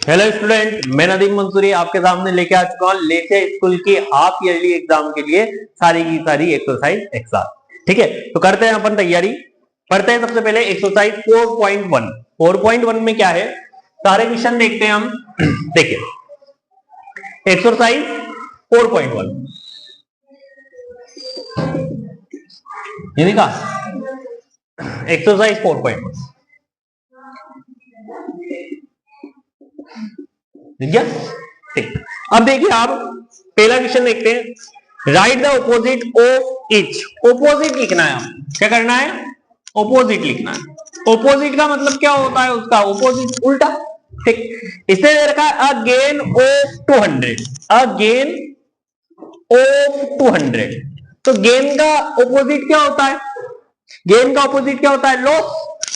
Hello student, मैं नदीम मंसूरी आपके सामने लेके आ चुका हूँ लेके स्कूल की हाफ ईयरली एग्जाम के लिए सारी की सारी एक्सरसाइज एक साथ। ठीक है, तो करते हैं अपन तैयारी। पढ़ते हैं सबसे पहले एक्सरसाइज 4.1। 4.1 में क्या है, सारे क्वेश्चन देखते हैं हम। देखिए एक्सरसाइज 4.1 का एक्सरसाइज 4.1 ठीक। अब देखिए आप पहला क्वेश्चन देखते हैं। Right the opposite of each. Opposite लिखना है, क्या करना है, ऑपोजिट लिखना है। ऑपोजिट का मतलब क्या होता है, उसका ऑपोजिट उल्टा। ठीक, इसने दे रखा है अ gain of 200, a gain of 200। तो गेन का ऑपोजिट क्या होता है, गेन का ऑपोजिट क्या होता है, लॉस।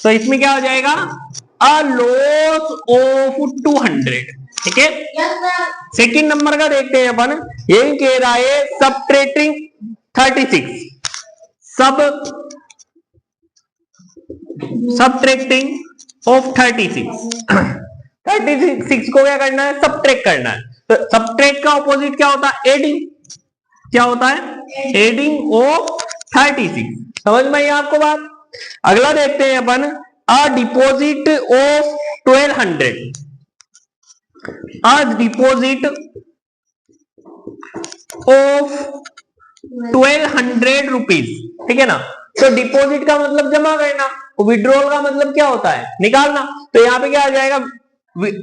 तो इसमें क्या हो जाएगा, अ लॉस ऑफ 200। ठीक है, सेकंड नंबर का देखते हैं अपन। ये कह रहा है सबट्रैक्टिंग 36, सबट्रैक्टिंग ऑफ 36। 36 को क्या करना है, सबट्रैक्ट करना है। तो सबट्रैक्ट का ऑपोजिट क्या होता है, एडिंग। क्या होता है, एडिंग ऑफ 36। समझ में आई आपको बात। अगला देखते हैं अपन, a deposit of 1200, a deposit of 1200 rupees. ठीक है ना। तो डिपॉजिट का मतलब जमा करना, विड्रॉल का मतलब क्या होता है, निकालना। तो यहां पे क्या आ जाएगा,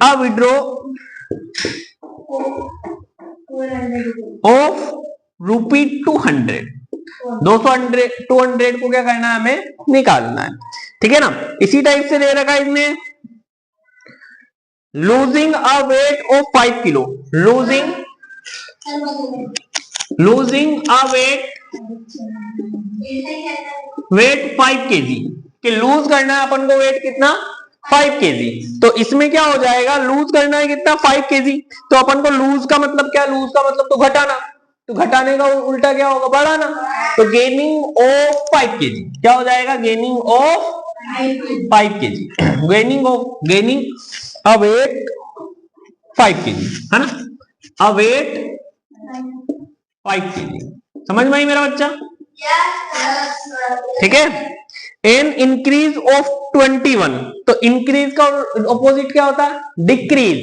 अ विड्रॉ ऑफ रूपी 200। 200 को क्या करना है, हमें निकालना है। ठीक है ना। इसी टाइप से दे रखा है इसमें, लूजिंग अ वेट ऑफ 5 किलो, लूजिंग अ वेट 5 केजी। कि लूज करना है अपन को वेट कितना, 5 केजी। तो इसमें क्या हो जाएगा, लूज करना है कितना, 5 केजी। तो अपन को लूज का मतलब क्या, लूज का मतलब तो घटाना। तो घटाने का उल्टा क्या होगा, बढ़ाना। तो गेनिंग ऑफ 5 केजी क्या हो जाएगा, gaining of 5 KG. Gaining a weight 5 KG, है ना, अ वेट 5 केजी। समझ में आई मेरा बच्चा। ठीक है। An increase of 21। तो इंक्रीज का ऑपोजिट क्या होता है, डिक्रीज।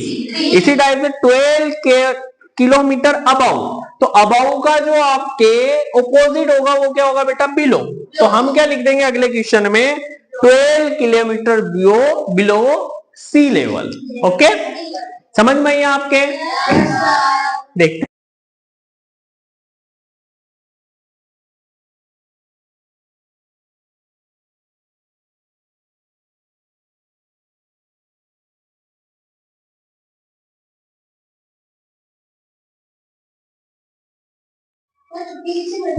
इसी टाइप से 12 किलोमीटर अबाउ। तो अबाउ का जो आपके ऑपोजिट होगा वो क्या होगा बेटा, बिलो। तो हम क्या लिख देंगे अगले क्वेश्चन में, 12 किलोमीटर बिलो सी लेवल। ओके, समझ में आई आपके। देखते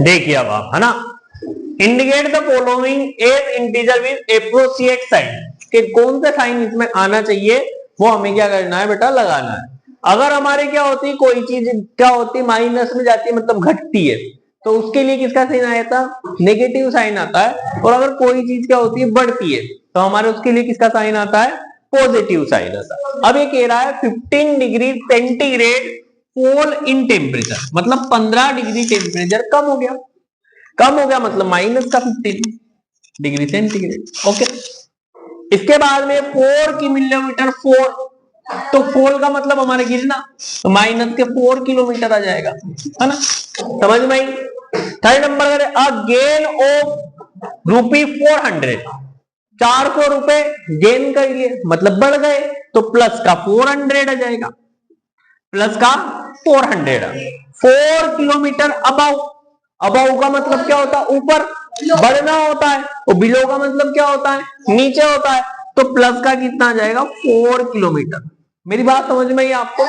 देखिए अब आप, है ना, indicate the following as integer with appropriate sign. कि कौन सा साइन इसमें आना चाहिए वो हमें क्या करना है बेटा, लगाना है। अगर हमारे क्या होती है, कोई चीज क्या होती है, माइनस में जाती है मतलब घटती है, तो उसके लिए किसका साइन आया था, नेगेटिव साइन आता है। और अगर कोई चीज क्या होती है, बढ़ती है, तो हमारे उसके लिए किसका साइन आता है, पॉजिटिव साइन आता है। अब ये कह रहा है 15 degree centigrade fall in temperature, मतलब 15 डिग्री टेम्परेचर कम हो गया। कम हो गया मतलब माइनस का 15 डिग्री सेंटीग्रेड। ओके, इसके बाद में 4 किलोमीटर 4। तो फॉल का मतलब हमारे गिरना, तो माइनस के 4 किलोमीटर आ जाएगा, है ना। समझ में आई। थर्ड नंबर करें, अ गेन ऑफ रूपी 400। 400 रुपए गेन कर लिए मतलब बढ़ गए, तो प्लस का 400 आ जाएगा, प्लस का 400। 4 किलोमीटर अबाउ। अबाउ का मतलब क्या होता है, ऊपर बढ़ना होता है। और बिलो का मतलब क्या होता है, नीचे होता है। तो प्लस का कितना आ जाएगा, 4 किलोमीटर। मेरी बात समझ में आई आपको।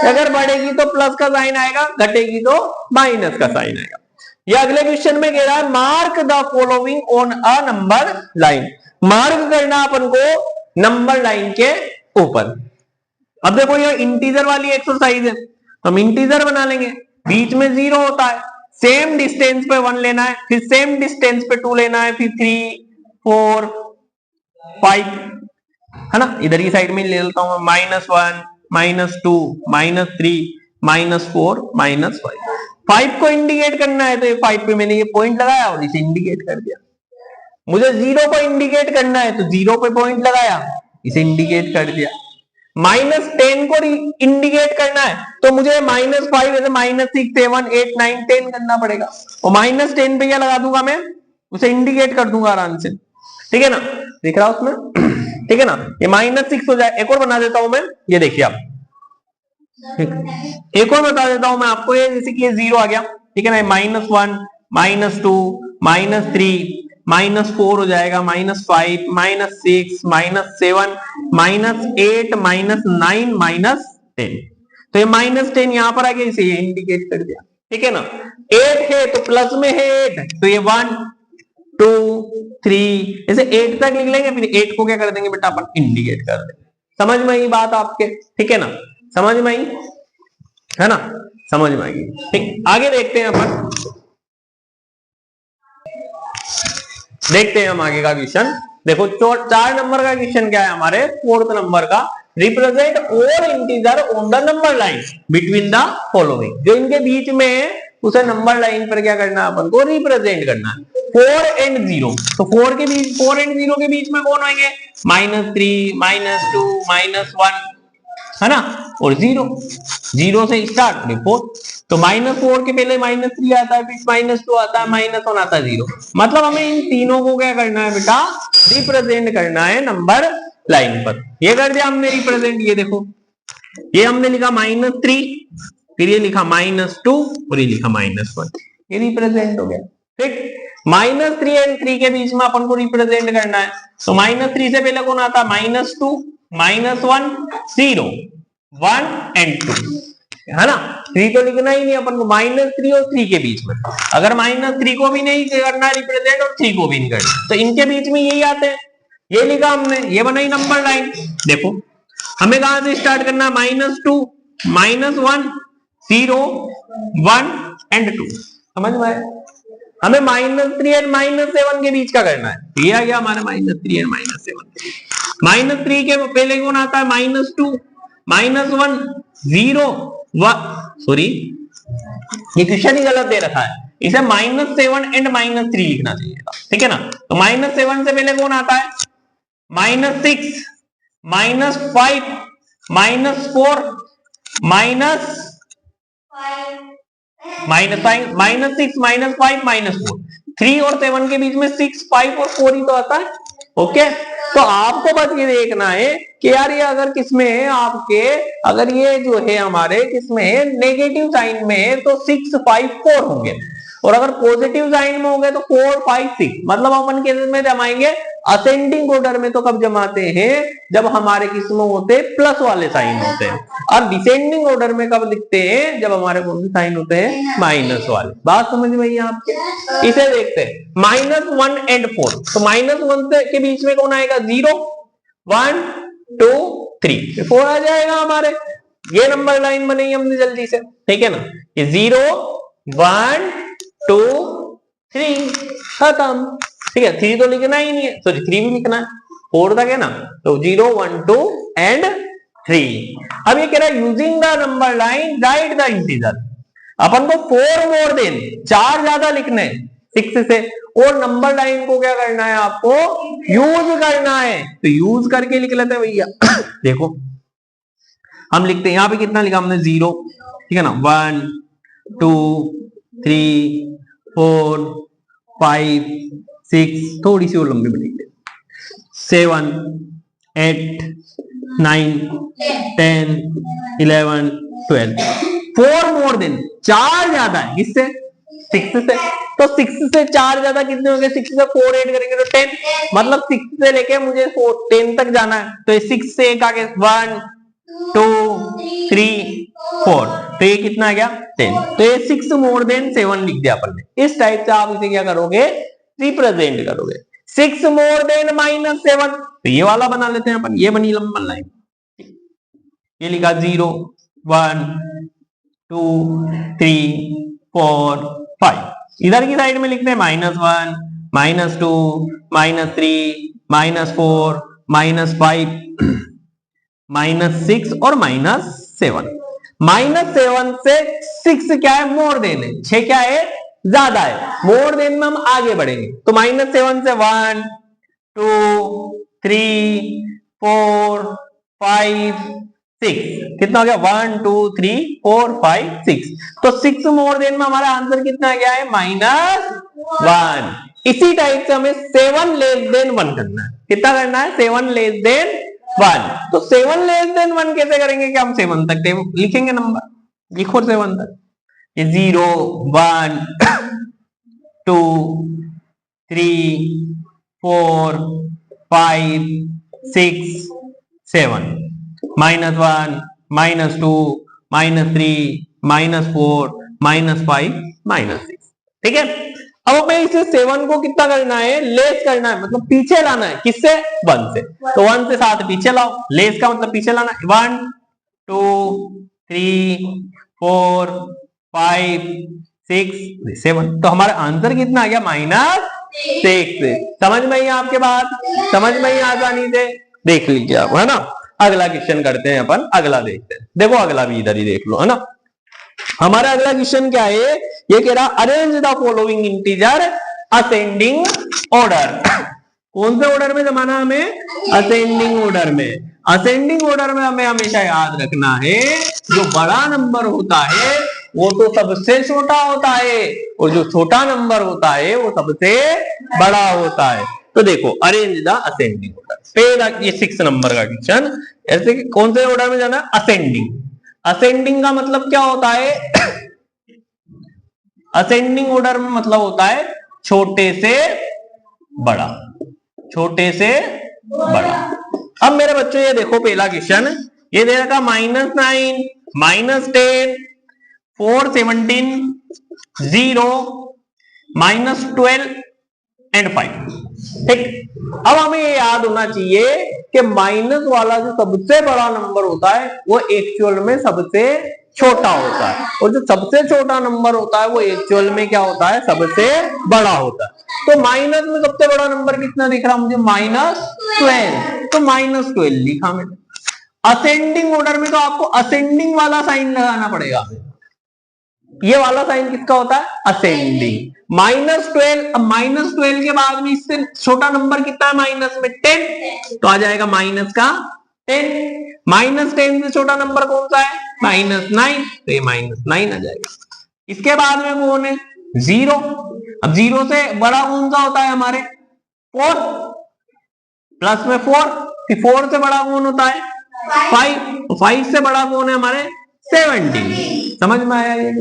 अगर बढ़ेगी तो प्लस का साइन आएगा, घटेगी तो माइनस का साइन आएगा। ये अगले क्वेश्चन में कह रहा है, mark the following on a number line. Mark करना अपन को नंबर लाइन के ऊपर। अब देखो ये इंटीजर वाली एक्सरसाइज है, हम इंटीजर बना लेंगे। बीच में 0 होता है, सेम डिस्टेंस पे 1 लेना है, फिर सेम डिस्टेंस पे 2 लेना है, फिर 3 4 5 है ना, इधर की साइड में ले लेता हूं -1 -2 -3 -4 -5। 5 को इंडिकेट करना है तो ये 5 पे मैंने ये पॉइंट लगाया और इसे इंडिकेट कर दिया। मुझे 0 को इंडिकेट करना है तो 0 पे पॉइंट लगाया, इसे इंडिकेट कर दिया। -10 को इंडिकेट करना है तो मुझे -5 ऐसे -6 7 8 9 10 करना पड़ेगा, और -10 पे क्या लगा दूंगा मैं, उसे इंडिकेट कर दूंगा आराम से। ठीक है ना, दिख रहा उसमें? ठीक है ना, ये -6 हो जाए। एक और बना देता हूं मैं, ये देखिए आप, एक और बता देता हूं मैं आपको, ये जैसे कि ये 0 आ गया, ठीक है ना, -1 -2 -3 -4 हो जाएगा, -5 -6 -7 -8 -9 -10। तो ये -10 यहां पर आ गया, इसे ये इंडिकेट कर दिया। ठीक है ना, 8 है तो प्लस में है 8, तो ये 1 2 3 ऐसे 8 तक लिख लेंगे, फिर 8 को क्या कर देंगे बेटा अपन, इंडिकेट कर देंगे। समझ में आई बात आपके? ठीक है ना, समझ में आई है ना, समझ में आएगी। ठीक, आगे देखते हैं अपन, देखते हैं हम आगे का क्वेश्चन। देखो 4 नंबर का क्वेश्चन क्या है हमारे, 4th नंबर का, represent all integer on the number line between the following. जो इनके बीच में है उसे नंबर लाइन पर क्या करना है, अपन को रिप्रेजेंट करना है। 4 and 0, तो 4 के बीच, 4 and 0 के बीच में कौन आएंगे, -3 -2 -1 है ना, और 0 से स्टार्ट 4, तो -4 के पहले -3 आता है, फिर -2 आता है, -1 आता है, 0। मतलब हमें इन तीनों को क्या करना है बेटा, रिप्रेजेंट करना है नंबर लाइन पर। ये कर दिया हमने रिप्रेजेंट, ये देखो, ये हमने लिखा -3, फिर ये लिखा -2 और ये लिखा -1, ये रिप्रेजेंट हो गया। ठीक, -3 और 3 के बीच में अपन को रिप्रेजेंट करना है, तो -3 से पहले कौन आता है, -2 -1 0 1 and 2 है ना। 3 तो लिखना ही नहीं अपन को, -3 और 3 के बीच में, अगर -3 को भी नहीं करना है रिप्रेजेंट और 3 को भी नहीं करना, तो इनके बीच में यही आते हैं। ये लिखा हमने, ये बनाई नंबर लाइन। देखो हमें कहां से स्टार्ट करना है, -2 -1 0 1 and 2, समझ में आया। हमें -3 और -7 के बीच का करना है, ये आ गया हमारा -3 और -7। -3 के पहले कौन आता है, -2 -1 0 सॉरी ये क्वेश्चन ही गलत दे रखा है, इसे -7 एंड -3 लिखना चाहिए था। ठीक है ना, तो -7 से पहले कौन आता है, -6 -5 -4 -6 -5 -4, 3 और 7 के बीच में 6 5 और 4 ही तो आता है। ओके, तो आपको बस ये देखना है कि यार ये अगर किसमें है आपके, अगर ये जो है हमारे किसमें है, नेगेटिव साइन में है तो 6 5 4 होंगे, और अगर पॉजिटिव साइन में होंगे तो 4 5 6। मतलब अपन किस में जमाएंगे, असेंडिंग ऑर्डर में तो कब जमाते हैं, जब हमारे किसमें होते हैं, प्लस वाले साइन होते हैं, और डिसेंडिंग ऑर्डर में कब लिखते हैं, जब हमारे कौन से साइन होते हैं, माइनस वाले। बात समझ में आई आपके? इसे देखते हैं, -1 and 4, तो -1 से के बीच में कौन आएगा, 0 1 2 3 4 आ जाएगा हमारे। ये नंबर लाइन बनेगी हमने जल्दी से। ठीक है ना, ये 0 1 2 3 खत्म। ठीक है, 3 तो लिखना ही नहीं है, सॉरी 3 भी लिखना है, 4 तक है ना, तो 0 1 2 and 3। अब ये कह रहा है using the number line write the integer. अपन को 4 मोर देन 4 ज्यादा लिखने 6 से, और नंबर लाइन को क्या करना है, आपको यूज करना है, तो यूज करके लिख लेते हैं भैया। देखो हम लिखते हैं, यहां पे कितना लिखा हमने, 0, ठीक है ना, 1 2 3 4 5 6, थोड़ी सी और लंबी बनेगी, 7 8 9 10 11 12, 4 मोर देन 4 ज्यादा है किससे, 6 से। तो 6 से 4 ज्यादा कितने हो गए, 6 से 4 ऐड करेंगे तो 10, मतलब 6 से लेके मुझे 10 तक जाना है, तो 6 से एक आगे 1 2 3 4, तो ये कितना आ गया, 10। तो ये 6 मोर देन 7 लिख दिया अपन ने। इस टाइप से आप इसे क्या करोगे, रिप्रेजेंट करोगे। 6 मोर देन -7, तो ये वाला बना लेते हैं अपन, ये बनी लंबन लाइन। ये लिखा 0 1 2 3 4 5, इधर की साइड में लिखते हैं -1 -2 -3 -4 -5 -6 और -7। -7 से 6 क्या है, मोर देन है, 6 क्या है, ज्यादा है, मोर देन में हम आगे बढ़ेंगे। तो -7 से 1 2 3 4 5 6, कितना हो गया, 1 2 3 4 5 6। तो 6 मोर देन में हमारा आंसर कितना गया है, -1। इसी टाइप से हमें 7 लेस देन 1 करना है। कितना करना है, 7 लेस देन 1। तो 7 लेस देन 1 कैसे करेंगे कि हम 7 तक लिखेंगे नंबर, लिखो 7 तक, ये 0 1 2 3 4 5 6 7, -1 -2 -3 -4 -5 -6। ठीक है, अब हमें इसे 7 को कितना करना है, लेस करना है, मतलब पीछे लाना है, किससे, 1 से। तो 1 से 7 पीछे लाओ, लेस का मतलब पीछे लाना, 1 2 3 4 5 6 7। तो हमारा आंसर कितना आ गया, -6। समझ में आई आपके बात, समझ में आई आसानी से, देख लीजिए आप, है ना। अगला क्वेश्चन करते हैं अपन, अगला देखते हैं। देखो अगला भी इधर ही देख लो, है ना। हमारा अगला क्वेश्चन क्या है, ये कह रहा arrange the following integer ascending order. कौन से ऑर्डर में जमाना हमें, असेंडिंग ऑर्डर में। असेंडिंग ऑर्डर में हमें हमेशा याद रखना है, जो बड़ा नंबर होता है वो तो सबसे छोटा होता है, और जो छोटा नंबर होता है वो सबसे बड़ा होता है। तो देखो अरेंज द असेंडिंग ऑर्डर, पहला ये 6 नंबर का क्वेश्चन। ऐसे कौन से ऑर्डर में जाना, असेंडिंग। असेंडिंग का मतलब क्या होता है, असेंडिंग ऑर्डर में मतलब होता है छोटे से बड़ा, छोटे से बड़ा। अब मेरे बच्चों ये देखो पहला क्वेश्चन, ये दे रखा -9 -10 4 17 0 -12 एंड 5। ठीक, अब हमें ये याद होना चाहिए कि माइनस वाला जो सबसे बड़ा नंबर होता है वो एक्चुअल में सबसे छोटा होता है, और जो सबसे छोटा नंबर होता है वो एक्चुअल में क्या होता है, सबसे बड़ा होता है। तो माइनस में सबसे बड़ा नंबर कितना दिख रहा मुझे, -12, तो -12 लिखा मैंने। असेंडिंग ऑर्डर में तो आपको असेंडिंग वाला साइन लगाना पड़ेगा, ये वाला साइन किसका होता है, असेंडिंग। -12, अब -12 के बाद में इससे छोटा नंबर कितना है माइनस में, 10, तो आ जाएगा माइनस का 10। -10 से छोटा नंबर कौन सा है, -9, तो ये -9 आ जाएगा। इसके बाद में कौन है, 0। अब 0 से बड़ा कौन सा होता है हमारे, 4, प्लस में 4, फिर 4 से बड़ा कौन होता है, 5, 5 से बड़ा कौन है हमारे, 17। समझ में आया ये।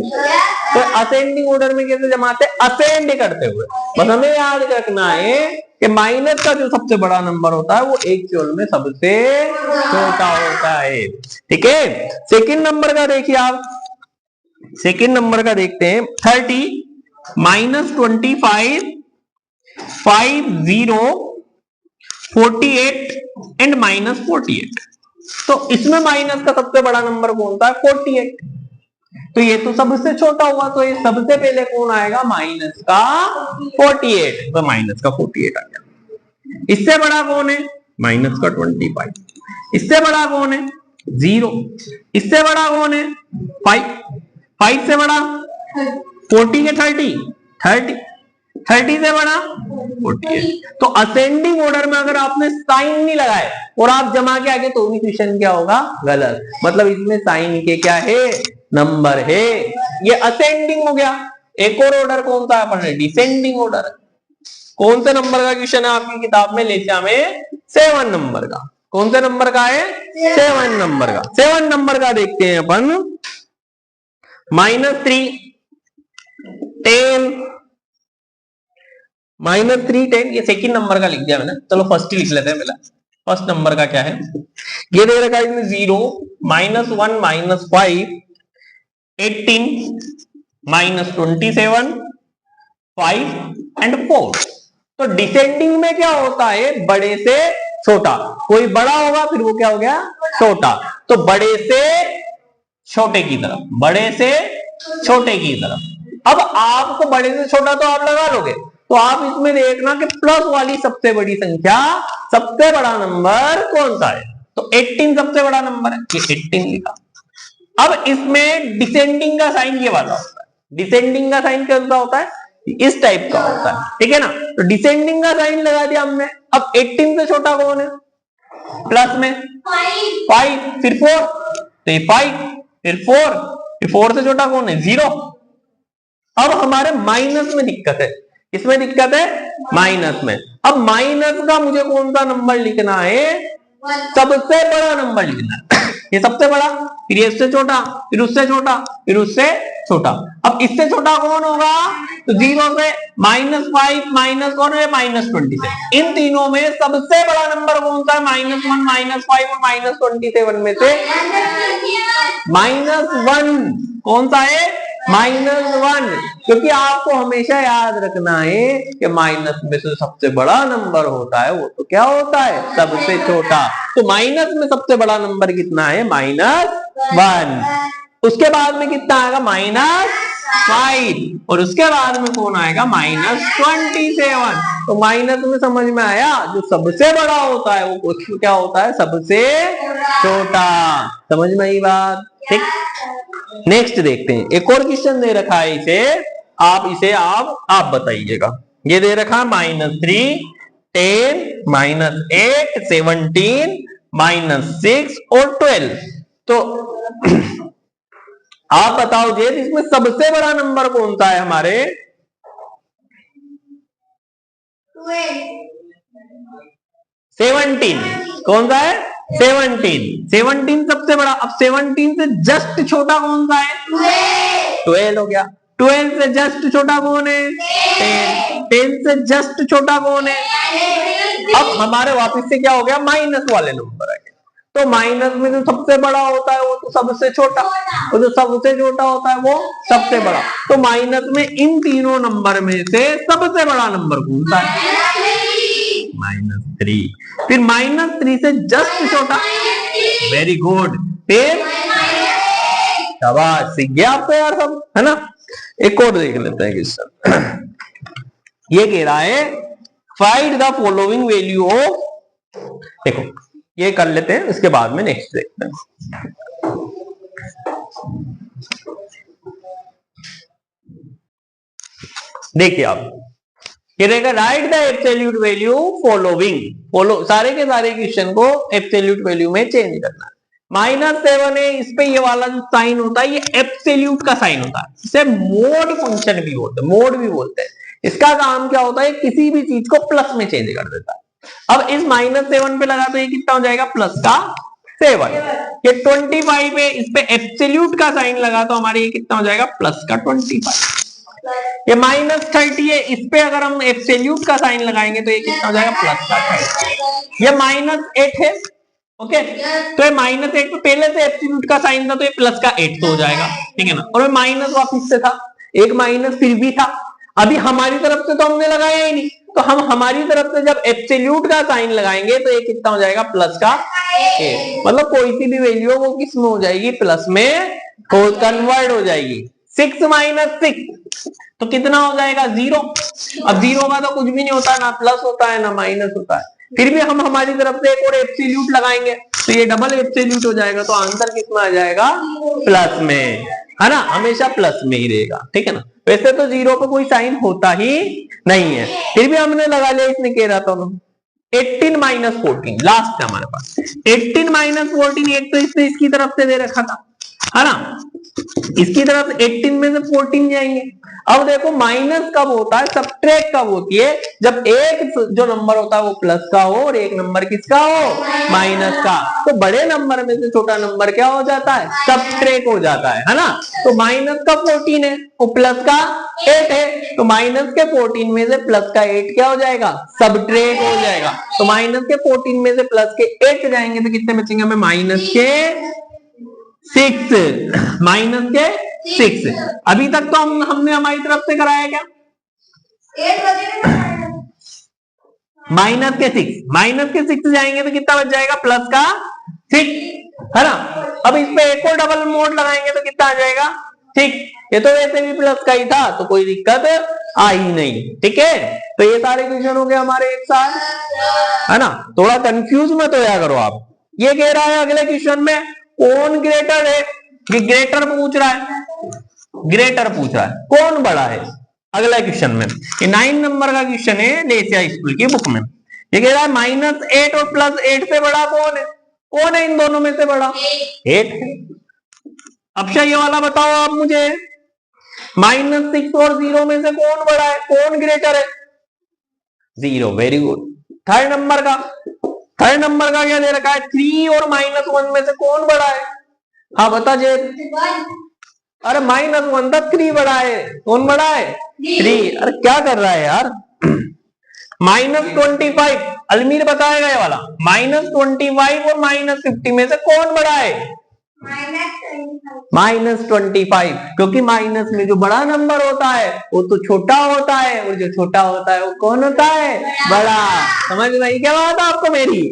तो असेंडिंग ऑर्डर में कैसे जमाते, असेंड करते हुए। बस हमें याद रखना है कि माइनस का जो सबसे बड़ा नंबर होता है वो एक्चुअल में सबसे छोटा होता है। ठीक है, सेकंड नंबर का देखिए आप, सेकंड नंबर का देखते हैं, 30 -25 50 48 एंड -48। तो इसमें माइनस का सबसे बड़ा नंबर कौन सा है, 48। तो ये तो सबसे छोटा हुआ, तो ये सबसे पहले कौन आएगा, माइनस का 48, तो माइनस का 48 आ गया। इससे बड़ा कौन है, माइनस का 25। इससे बड़ा कौन है, 0। इससे बड़ा कौन है, 5। 5 से बड़ा 40 के 30 30 से बड़ा 48। तो असेंडिंग ऑर्डर में अगर आपने साइन नहीं लगाए और आप जमा के आगे, तो भी क्वेश्चन क्या होगा, गलत। मतलब इसमें साइन के क्या है, नंबर है। ये असेंडिंग हो गया। एक और ऑर्डर कौन सा अपन ने, डिसेंडिंग ऑर्डर। कौन से नंबर का क्वेश्चन है आपकी किताब में, लेचा में 7 नंबर का। कौन से नंबर का है, 7 नंबर का। 7 नंबर का देखते हैं अपन, -3 10 -3 10, ये सेकंड नंबर का लिख दिया मैंने, चलो फर्स्ट ही लिख लेते हैं पहले। फर्स्ट नंबर का क्या है, ये दे रखा है इसमें 0 -1 -5 18 -27 5 एंड 4। तो डिसेंडिंग में क्या होता है, बड़े से छोटा, कोई बड़ा होगा फिर वो क्या हो गया, छोटा। तो बड़े से छोटे की तरफ, बड़े से छोटे की तरफ। अब आपको बड़े से छोटा तो आप लगा लोगे, तो आप इसमें देखना कि प्लस वाली सबसे बड़ी संख्या सबसे बड़ा नंबर कौन सा है? तो 18 सबसे बड़ा नंबर है, ये 18 लिखा। अब इसमें डिसेंडिंग का साइन ये वाला होता है। डिसेंडिंग का साइन कैसा होता है? इस टाइप का होता है, ठीक है ना। तो डिसेंडिंग का साइन लगा दिया हमने। अब 18 से छोटा कौन है? प्लस में 5, फिर 4, तो ये 5, फिर 4, फिर 4 से छोटा कौन है? 0। अब हमारे माइनस में दिक्कत है। इसमें दिक्कत है माइनस में। अब माइनस का मुझे कौन सा नंबर लिखना है? सबसे बड़ा नंबर लिखना है। ये सबसे बड़ा, फिर ये उससे छोटा, फिर उससे छोटा, फिर उससे छोटा। अब इससे छोटा कौन होगा? तो 0 से -5 माइनस कौन है? -27। इन तीनों में सबसे बड़ा नंबर कौन सा है? -1, -5 और -27 में से -1 कौन सा है? -1। क्योंकि आपको हमेशा याद रखना है कि माइनस में से सबसे बड़ा नंबर होता है वो तो क्या होता है? सबसे छोटा। तो माइनस में सबसे बड़ा नंबर कितना है? -1। उसके बाद में कितना आएगा? -5। और उसके बाद में कौन आएगा? -27। तो माइनस में समझ में आया, जो सबसे बड़ा होता है वो क्या होता है? सबसे छोटा। समझ में आई बात? ठीक। नेक्स्ट देखते हैं, एक और क्वेश्चन दे रखा है इसे आप बताइएगा। ये दे रखा है -3, 10, -8, 17, -6 और 12। तो आप बताओ जी, इसमें सबसे बड़ा नंबर कौन सा है हमारे? 17। कौन सा है? 17 सबसे बड़ा। अब 17 से जस्ट छोटा कौन सा है? 12 हो गया। 12 से जस्ट छोटा कौन है? 10। 10 से जस्ट छोटा कौन है? अब हमारे वापस से क्या हो गया? माइनस वाले नंबर आ गए। तो माइनस में जो सबसे बड़ा होता है वो तो सबसे छोटा, और जो सबसे छोटा होता है वो सबसे बड़ा। तो माइनस में इन तीनों नंबर में से सबसे बड़ा नंबर कौन सा है? -3। फिर -3 से जस्ट छोटा, वेरी गुड। फिर शाबाश, सीख गया आपको यार सब, है ना। एक और देख लेते हैं क्वेश्चन। ये कह रहा है find the following value of, देखो ये कर लेते हैं, उसके बाद में नेक्स्ट देखते हैं। देखिए आप, ये रहेगा right the absolute value following. सारे के सारे क्वेश्चन को एब्सोल्यूट वैल्यू में चेंज करना है। -7 है, इस पे ये वाला जो साइन होता है ये एब्सोल्यूट का साइन होता है। इसे मोड फंक्शन भी बोलते हैं। इसका काम क्या होता है? किसी भी चीज को प्लस में चेंज कर देता है। अब इस -7 पे लगा तो ये कितना हो जाएगा? +7। ये 25 है, इस पे एब्सोल्यूट का साइन लगा तो हमारे ये कितना हो जाएगा? +25। ये -30 है, इस पे अगर हम एब्सोल्यूट का साइन लगाएंगे तो ये कितना हो जाएगा? +30। ये -8 है, ओके। तो ये -8 पे पहले से एब्सोल्यूट का साइन था तो ये +8 तो हो जाएगा, ठीक है ना। और माइनस वापिस से था, एक माइनस फिर भी था। अभी हमारी तरफ से तो हमने लगाया ही नहीं, तो हम हमारी तरफ से जब एब्सोल्यूट का साइन लगाएंगे तो ये कितना हो जाएगा? +8। मतलब कोई सी भी वैल्यू वो किस में हो जाएगी? प्लस में कन्वर्ट हो जाएगी। 6 - 6 तो कितना हो जाएगा? 0। अब 0 का तो कुछ भी नहीं होता, ना प्लस होता है ना माइनस होता है। फिर भी हम हमारी तरफ से एक और एब्सोल्यूट लगाएंगे तो ये डबल एब्सोल्यूट हो जाएगा, तो आंसर किसमें आ जाएगा? प्लस में, है ना। हमेशा प्लस में ही रहेगा, ठीक है ना। वैसे तो 0 पे कोई साइन होता ही नहीं है, फिर भी हमने लगा लिया। इसने कह रहा था 18 - 14 लास्ट है हमारे पास। 18 - 14 एक तो इसने इसकी तरफ से दे रखा था, है ना। इसकी तरफ 18 में से 14 जाएंगे। अब देखो माइनस कब होता है? सब्ट्रैक्ट कब होती है? जब एक जो नंबर होता है वो प्लस का हो और एक नंबर किसका हो? माइनस का। तो बड़े नंबर में से छोटा नंबर क्या हो जाता है? सब्ट्रैक्ट हो जाता है ना। तो माइनस का 14 है और प्लस का 8 है, तो माइनस के 14 में से प्लस का 8 क्या हो जाएगा? सब्ट्रैक्ट हो जाएगा। तो माइनस के 14 में से प्लस के 8 जाएंगे तो कितने बचेंगे हमें? -6 -6। अभी तक तो हमने हमारी तरफ से कराया क्या? -6 जाएंगे तो कितना बच जाएगा? प्लस का 6, है ना। अब इस पे एक और डबल मोड लगाएंगे तो कितना आ जाएगा? ठीक, ये तो वैसे भी प्लस का ही था तो कोई दिक्कत आई नहीं। ठीक है, तो ये सारे क्वेश्चन हो गए हमारे एक साथ, है ना। थोड़ा कंफ्यूज मत होया करो आप। ये कह रहा है अगले क्वेश्चन में कौन ग्रेटर है, ये ग्रेटर पूछ रहा है, ग्रेटर पूछ रहा है, कौन बड़ा है अगला क्वेश्चन में। ये 9 नंबर का क्वेश्चन है लेसिया स्कूल की बुक में। ये कह रहा है -8 और +8 से बड़ा कौन है, कौन है इन दोनों में से बड़ा, 8 है। अब ये वाला बताओ आप मुझे, -6 और 0 में से कौन बड़ा है, कौन ग्रेटर है, 0, वेरी गुड। थर्ड नंबर का क्या दे रखा है, 3 और -1 में से कौन बड़ा है, हाँ बता जे। अरे -1 था, 3 बड़ा है, कौन बड़ा है, 3। अरे क्या कर रहा है यार, -25, अलमीर बताएगा ये वाला, -25 और -50 में से कौन बड़ा है, -25, क्योंकि माइनस में जो बड़ा नंबर होता है वो तो छोटा होता है, और जो छोटा होता है वो कौन होता है, बड़ा। समझ में आई क्या बात है आपको मेरी।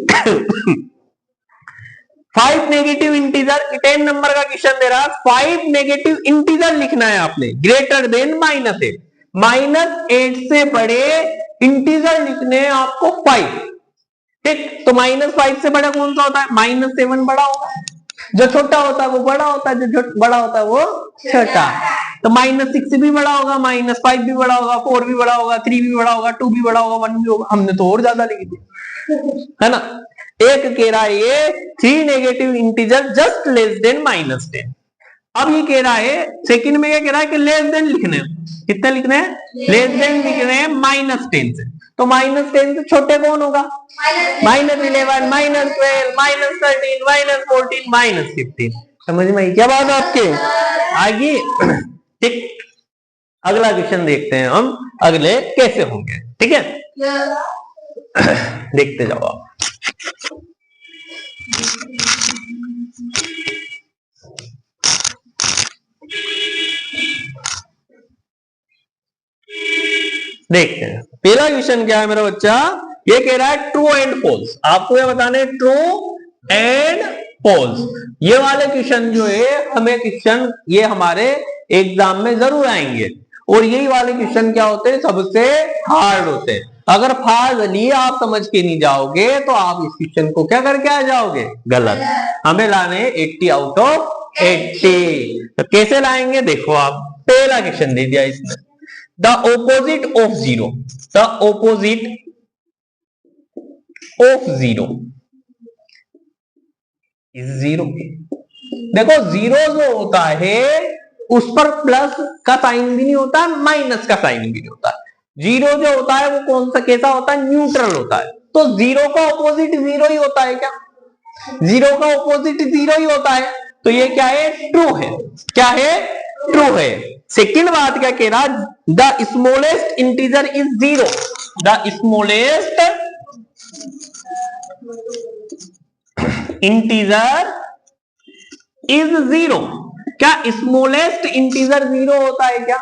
5 नेगेटिव इंटीजर, 10 नंबर का क्वेश्चन दे रहा है, 5 नेगेटिव इंटीजर लिखना है आपने ग्रेटर देन -8, -8 से बड़े इंटीजर लिखने हैं आपको 5। ठीक, तो -5 से बड़ा कौन सा होता है, -7 बड़ा होगा, जो छोटा होता है वो बड़ा होता है, जो बड़ा होता है वो छोटा। तो -6 भी बड़ा होगा, -5 भी बड़ा होगा, 4 भी बड़ा होगा, 3 भी बड़ा होगा, 2 भी बड़ा होगा, 1 भी होगा। हमने तो और ज्यादा लिख दिया, है ना। एक कह रहा है ये 3 negative integer just less than -10। अब ये कह रहा है सेकंड में, क्या कह रहा है कि लेस देन लिखने हैं, कितने लिखने हैं, लेस देन लिखने हैं -10 से। तो -10 से छोटे कौन होगा, -11, -12, -13, -14, -15। समझ में आई क्या बात आपके, आगे। ठीक, अगला क्वेश्चन देखते हैं हम अगले कैसे होंगे। ठीक है, देखते जाओ आप। देखते हैं पहला क्वेश्चन क्या है मेरा बच्चा, ये कह रहा है ट्रू एंड फॉल्स। आपको ये बताने ट्रू एंड फॉल्स। ये वाले क्वेश्चन जो है हमें क्वेश्चन ये हमारे एग्जाम में जरूर आएंगे, और यही वाले क्वेश्चन क्या होते हैं, सबसे हार्ड होते हैं। अगर फाजली आप समझ के नहीं जाओगे तो आप इस क्वेश्चन को क्या करके आ जाओगे, गलत। हमें लाने 80 आउट ऑफ 80। तो कैसे लाएंगे देखो आप, पहला क्वेश्चन दे दिया इसने, the opposite of 0, the opposite of 0 is 0। देखो 0 जो होता है उस पर प्लस का साइन भी नहीं होता, माइनस का साइन भी नहीं होता। 0 जो होता है वो कौन सा कैसा होता है, न्यूट्रल होता है। तो 0 का ऑपोजिट 0 ही होता है क्या, 0 का ऑपोजिट 0 ही होता है। तो ये क्या है, ट्रू है। क्या है, ट्रू है। सेकंड बात क्या कह रहा, the smallest integer is 0, the smallest integer is 0। क्या स्मॉलेस्ट इंटीजर 0 होता है क्या,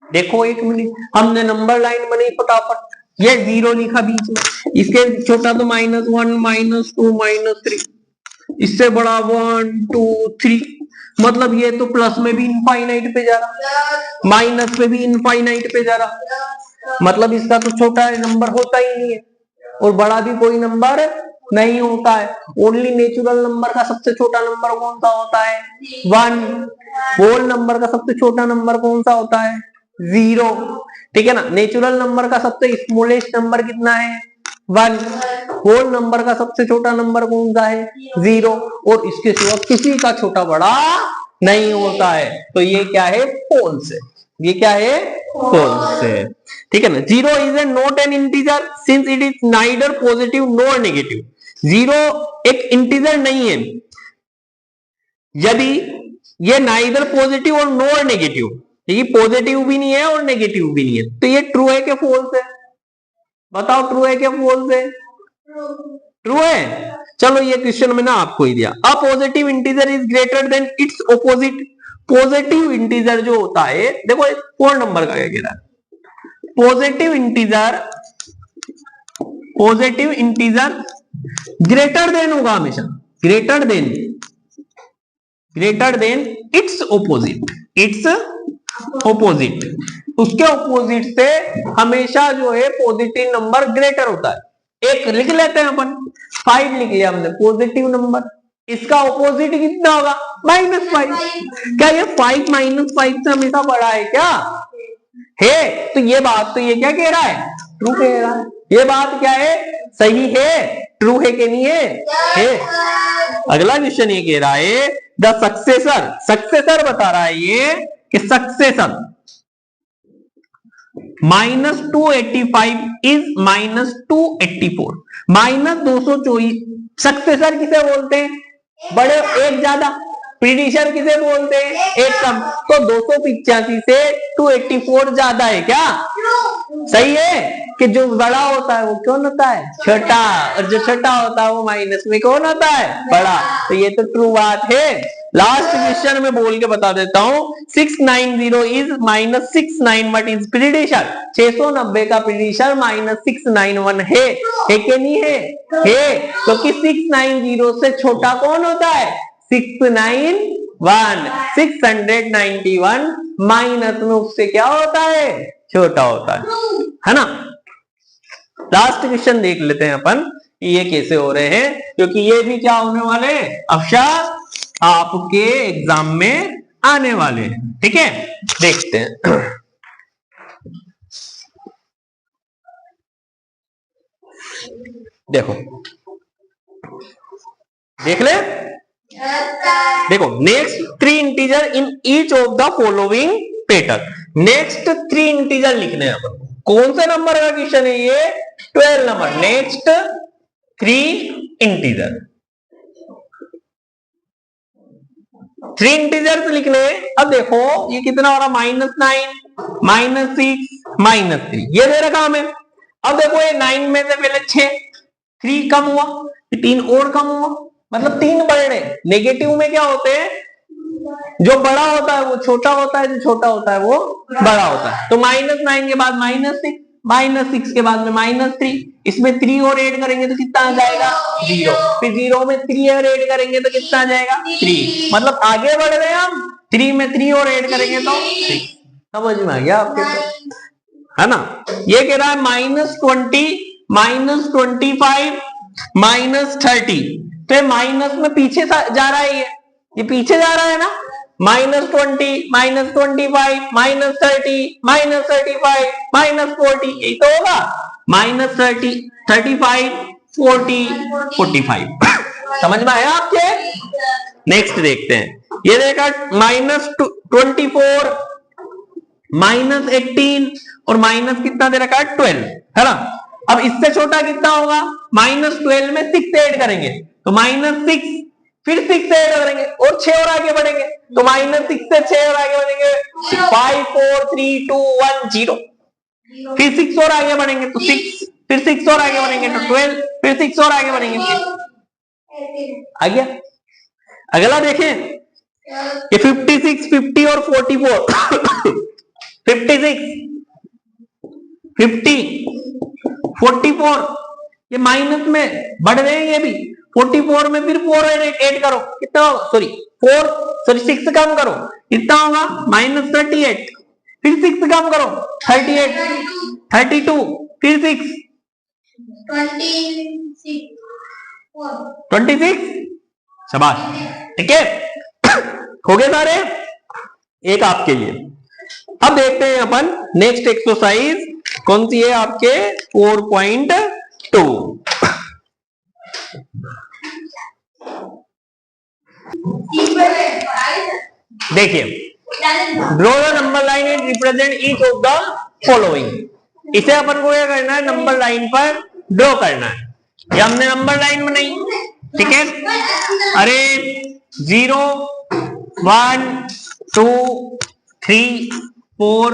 देखो एक मिनट, हमने नंबर लाइन बनाई फटाफट, ये 0 लिखा बीच में, इसके छोटा तो -1, -2, -3, इससे बड़ा 1, 2, 3, मतलब ये तो प्लस में भी इनफाइनाइट पे जा रहा, माइनस पे भी इनफाइनाइट पे जा रहा, मतलब इसका तो छोटा नंबर होता ही नहीं है, और बड़ा भी कोई नंबर नहीं होता है। ओनली नेचुरल नंबर का सबसे छोटा नंबर कौन सा होता है, 1। होल नंबर का सबसे छोटा नंबर कौन सा होता है, 0। ठीक है ना। नेचुरल नंबर का सबसे स्मॉलेस्ट नंबर कितना है, 1। होल नंबर का सबसे छोटा नंबर कौन सा है, 0। और इसके सिवा किसी का छोटा बड़ा नहीं होता है। तो ये क्या है, फॉल्स है। ये क्या है, फॉल्स है। ठीक है ना। 0 is a not an integer since it is neither positive nor negative. 0 एक इंटीजर नहीं है यदि ये नाइदर पॉजिटिव और नॉर नेगेटिव, ये पॉजिटिव भी नहीं है और नेगेटिव भी नहीं है। तो ये ट्रू है क्या फॉल्स है, बताओ ट्रू है क्या फॉल्स है, ट्रू है। चलो ये क्वेश्चन में ना आपको ही दिया, a positive integer is greater than it's opposite. Positive integer जो होता है, देखो 4 नंबर का क्या कह रहा है, पॉजिटिव इंटीजर ग्रेटर देन होगा हमेशा, greater than greater than it's opposite, it's opposite, उसके ओपोजिट से हमेशा जो है पॉजिटिव नंबर ग्रेटर होता है। एक लिख लेते हैं अपन, 5 लिख लिया हमने पॉजिटिव नंबर, इसका ऑपोजिट कितना होगा -5। क्या ये 5 -5 से हमेशा बड़ा है क्या है? तो ये बात तो ये क्या कह रहा है, ट्रू कह रहा है। ये बात क्या है, सही है, ट्रू है कि नहीं है? अगला क्वेश्चन ये कह रहा है द सक्सेसर, सक्सेसर बता रहा है ये कि सक्सेसर -285 इज -284, -224 सक्सेसर किसे बोलते हैं, बड़े एक ज्यादा, प्रीडिशन किसे बोलते हैं, एक कम। तो 285 से 284 ज्यादा है क्या? सही है कि जो बड़ा होता है वो कौन होता है, छोटा, और जो छोटा होता है वो माइनस में कौन होता है, बड़ा। तो ये तो ट्रू बात है। लास्ट क्वेश्चन में बोल के बता देता हूं, 690 इज -691 व्हाट इज प्रीडिशन, 690 का प्रीडिशन -691 है कि नहीं है? है, क्योंकि 690 से छोटा कौन होता है, 691, 691 माइनस में उससे क्या होता है, छोटा होता है ना। लास्ट क्वेश्चन देख लेते हैं अपन, ये कैसे हो रहे हैं, क्योंकि ये भी क्या होने वाले अवश्य आपके एग्जाम में आने वाले हैं। ठीक है, देखते हैं। देखो देख ले, देखो next 3 integer in each of the following pattern, next 3 integer लिखने हैं अपन। कौन से नंबर का क्वेश्चन है ये, 12 नंबर। नेक्स्ट 3 इंटीजर, 3 इंटीजर्स लिखने। अब देखो ये कितना हो रहा, -9, -6, -3, ये दे रखा हमें। अब देखो ये 9 में से पहले 6, 3 कम हुआ, 3 और कम हुआ, मतलब 3 बढ़े। नेगेटिव में क्या होते हैं, जो बड़ा होता है वो छोटा होता है, जो छोटा होता है वो बड़ा होता है। तो -9 के बाद -6, -6 के बाद में -3, इसमें 3 और ऐड करेंगे तो कितना आ जाएगा, 0। फिर 0 में 3 और ऐड करेंगे तो कितना आ जाएगा, 3। मतलब आगे बढ़ रहे हैं हम, 3 में 3 और ऐड करेंगे तो 6। समझ में आ गया आपके, तो है ना। ये कह रहा है -20, -25, -30, तो माइनस में पीछे जा रहा है, ये पीछे जा रहा है ना। -20, -25, -30, -35, -40, यही तो होगा। -30, 35, 40, 45। समझ में आया आपके? नेक्स्ट देखते हैं, ये देखा -24, -18 और माइनस कितना दे रखा है, 12, है ना। अब इससे छोटा कितना होगा, -12 में 6 ऐड करेंगे तो -6, फिर 6 ऐड करेंगे और 6 और आगे बढ़ेंगे तो -6 से 6 और आगे बढ़ेंगे 5, 4, 3, 2, 1, 0। फिर 6 और आगे बढ़ेंगे तो 6, फिर 6 और आगे बढ़ेंगे तो 12, फिर 6 और आगे बढ़ेंगे 6। आ गया। अगला देखें, ये 56, 50 और 44। 56, 50, 44, ये माइनस में बढ़ रहे हैं ये भी। 44 में फिर 4 ऐड करो, कितना होगा, सॉरी 6 कम करो, कितना होगा, -38, फिर 6 कम करो, 38, 32, फिर 6, 26। शाबाश, ठीक है, हो गए सारे, एक आपके लिए। अब देखते हैं अपन नेक्स्ट एक्सरसाइज कौन सी है आपके 4.2। देखिए, draw the number line and represent each of the following. इसे अपन को क्या करना है, नंबर लाइन पर ड्रॉ करना है। ये हमने नंबर लाइन बनाई, ठीक है। अरे 0, 1, 2, 3, 4,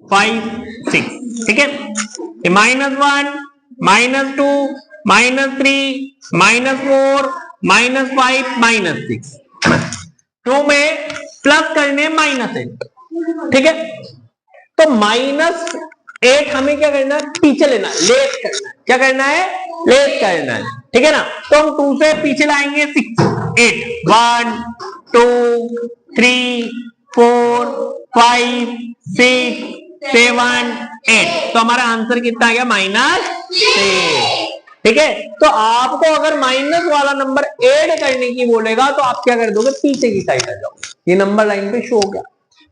5, 6, ठीक है। -1, -2, -3, -4, -5, -6। 2 में प्लस करने -8, ठीक है। तो -8 हमें क्या करना है, पीछे लेना, लेस करना है। क्या करना है, लेस करना है, ठीक है ना। तो हम 2 से पीछे लाएंगे 6, 8, 1, 2 3 4 5 6 7 8। तो हमारा आंसर कितना आ गया -6। ठीक है, तो आपको अगर माइनस वाला नंबर ऐड करने की बोलेगा तो आप क्या कर दोगे, पीछे की साइड आ जाओगे। ये नंबर लाइन पे शो हो गया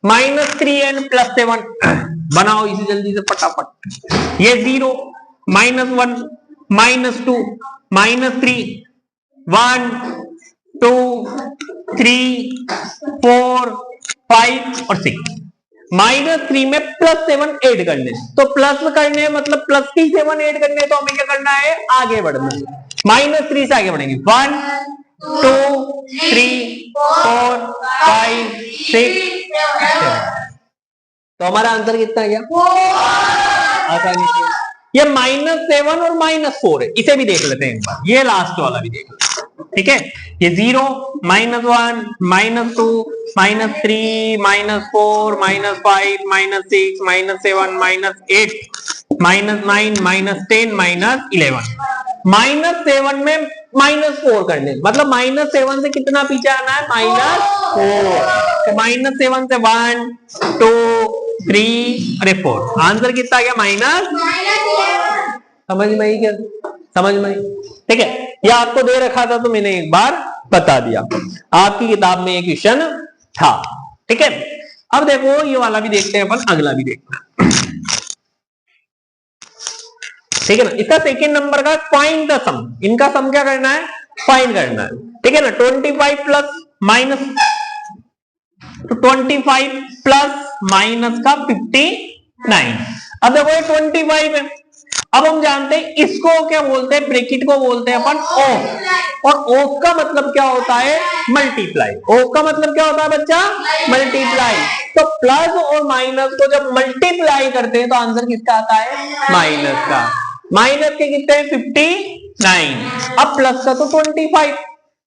-3n + 7 बनाओ इसे जल्दी से फटाफट। ये 0 -1 -2 -3 1 2 3 4 5 और 6। -3 में +7 ऐड करने, तो प्लस करने मतलब प्लस की 7 ऐड करने, तो हमें क्या करना है, आगे बढ़ना। -3 से आगे बढ़ेंगे 1 2 3 4 5 6 7। तो हमारा आंसर कितना आ गया, आसानी से। ये -7 और -4 है, इसे भी देख लेते हैं एक बार, ये लास्ट वाला भी देख लेते हैं। ठीक है, ये 0 -1 -2 -3 -4 -5 -6 -7 -8 -9 -10 -11। -7 में -4 करने, मतलब -7 से कितना पीछे आना है, -4। तो -7 से 1 2 3 अरे 4, आंसर कितना आ गया, -11। समझ में आई क्या, समझ में आई। ठीक है, यह आपको दे रखा था तो मैंने एक बार बता दिया, आपकी किताब में एक क्वेश्चन था। ठीक है, अब देखो ये वाला भी देखते हैं अपन, अगला भी देखना। ठीक है ना, इसका सेकंड नंबर का फाइंड द सम, इनका सम क्या करना है, फाइंड करना है। ठीक है ना, 25 प्लस माइनस, तो 25 प्लस माइनस का 59। अब देखो ये 25 है, अब हम जानते हैं इसको क्या बोलते हैं, ब्रैकेट को बोलते हैं अपन ऑफ, और ऑफ का मतलब क्या होता है, मल्टीप्लाई। ऑफ का मतलब क्या होता है बच्चा, मल्टीप्लाई। तो प्लस और माइनस को जब मल्टीप्लाई करते हैं तो आंसर किसका आता है, माइनस का। माइनस के कितने हैं, 59। अब प्लस का तो 25,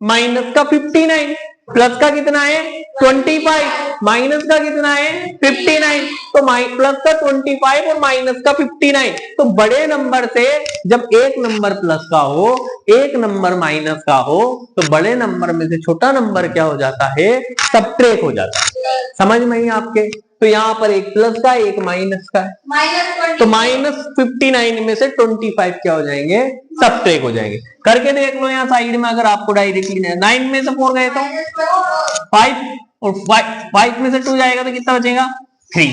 माइनस का 59, प्लस का कितना है 25, माइनस का कितना है 59। तो प्लस का 25 और माइनस का 59। तो बड़े नंबर से जब एक नंबर प्लस का हो, एक नंबर माइनस का हो, तो बड़े नंबर में से छोटा नंबर क्या हो जाता है, सबट्रैक्ट हो जाता है। समझ में ही आपके, तो यहाँ पर एक प्लस का एक माइनस का है, तो -59 में से 25 क्या हो जाएंगे, सबट्रैक्ट हो जाएंगे। करके देख लो यहाँ साइड में, अगर आपको डायरेक्टली 9 में से 4 गए तो 5, और 5 में से 2 जाएगा तो कितना बचेगा, 3।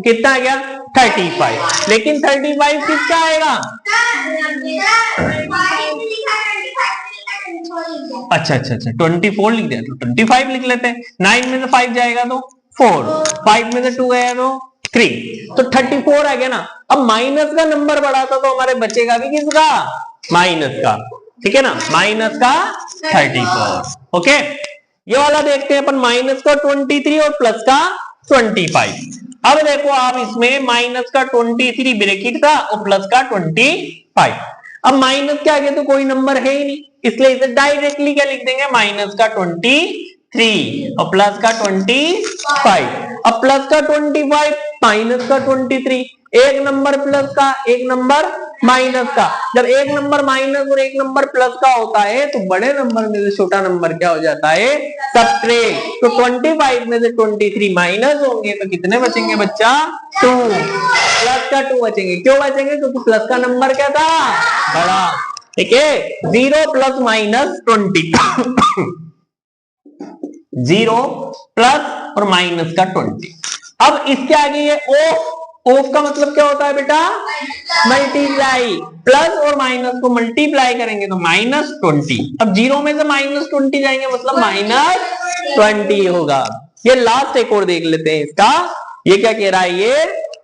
कितना आ गया, 35। लेकिन 35 किसका आएगा, अच्छा 24 लिख दिया, तो 25 लिख लेते हैं। 9 में से 5 जाएगा तो 4, 5 में से 2 गया तो 3, तो 34 आ गया ना। अब माइनस का नंबर बढ़ा था तो हमारे बचेगा भी किसका, माइनस का। ठीक है ना, माइनस का 34। ओके, ये वाला देखते हैं अपन, माइनस का 23 और प्लस का 25। अब देखो आप इसमें माइनस का 23 ब्रैकेट था और प्लस का 25। अब माइनस के आगे तो कोई नंबर है ही नहीं, इसलिए इसे डायरेक्टली क्या लिख देंगे, माइनस का 23 और प्लस का 25। अब प्लस का 25 माइनस का 23, एक नंबर प्लस का एक नंबर माइनस का। जब एक नंबर माइनस और एक नंबर प्लस का होता है तो बड़े नंबर में से छोटा नंबर क्या हो जाता है, सबट्रैक्ट। तो 25 में से 23 माइनस होंगे तो कितने बचेंगे बच्चा, 2, प्लस का 2 बचेंगे। क्यों बचेंगे, क्योंकि प्लस का नंबर क्या था, बड़ा। ठीक है, 0 प्लस माइनस 20 0 प्लस और माइनस का 20। अब इसके आगे ये ऑफ, ऑफ का मतलब क्या होता है बेटा, मल्टीप्लाई। प्लस और माइनस को मल्टीप्लाई करेंगे तो -20। अब 0 में से -20 जाएंगे मतलब -20 होगा। ये लास्ट एक और देख लेते हैं इसका, ये क्या कह रहा है, ये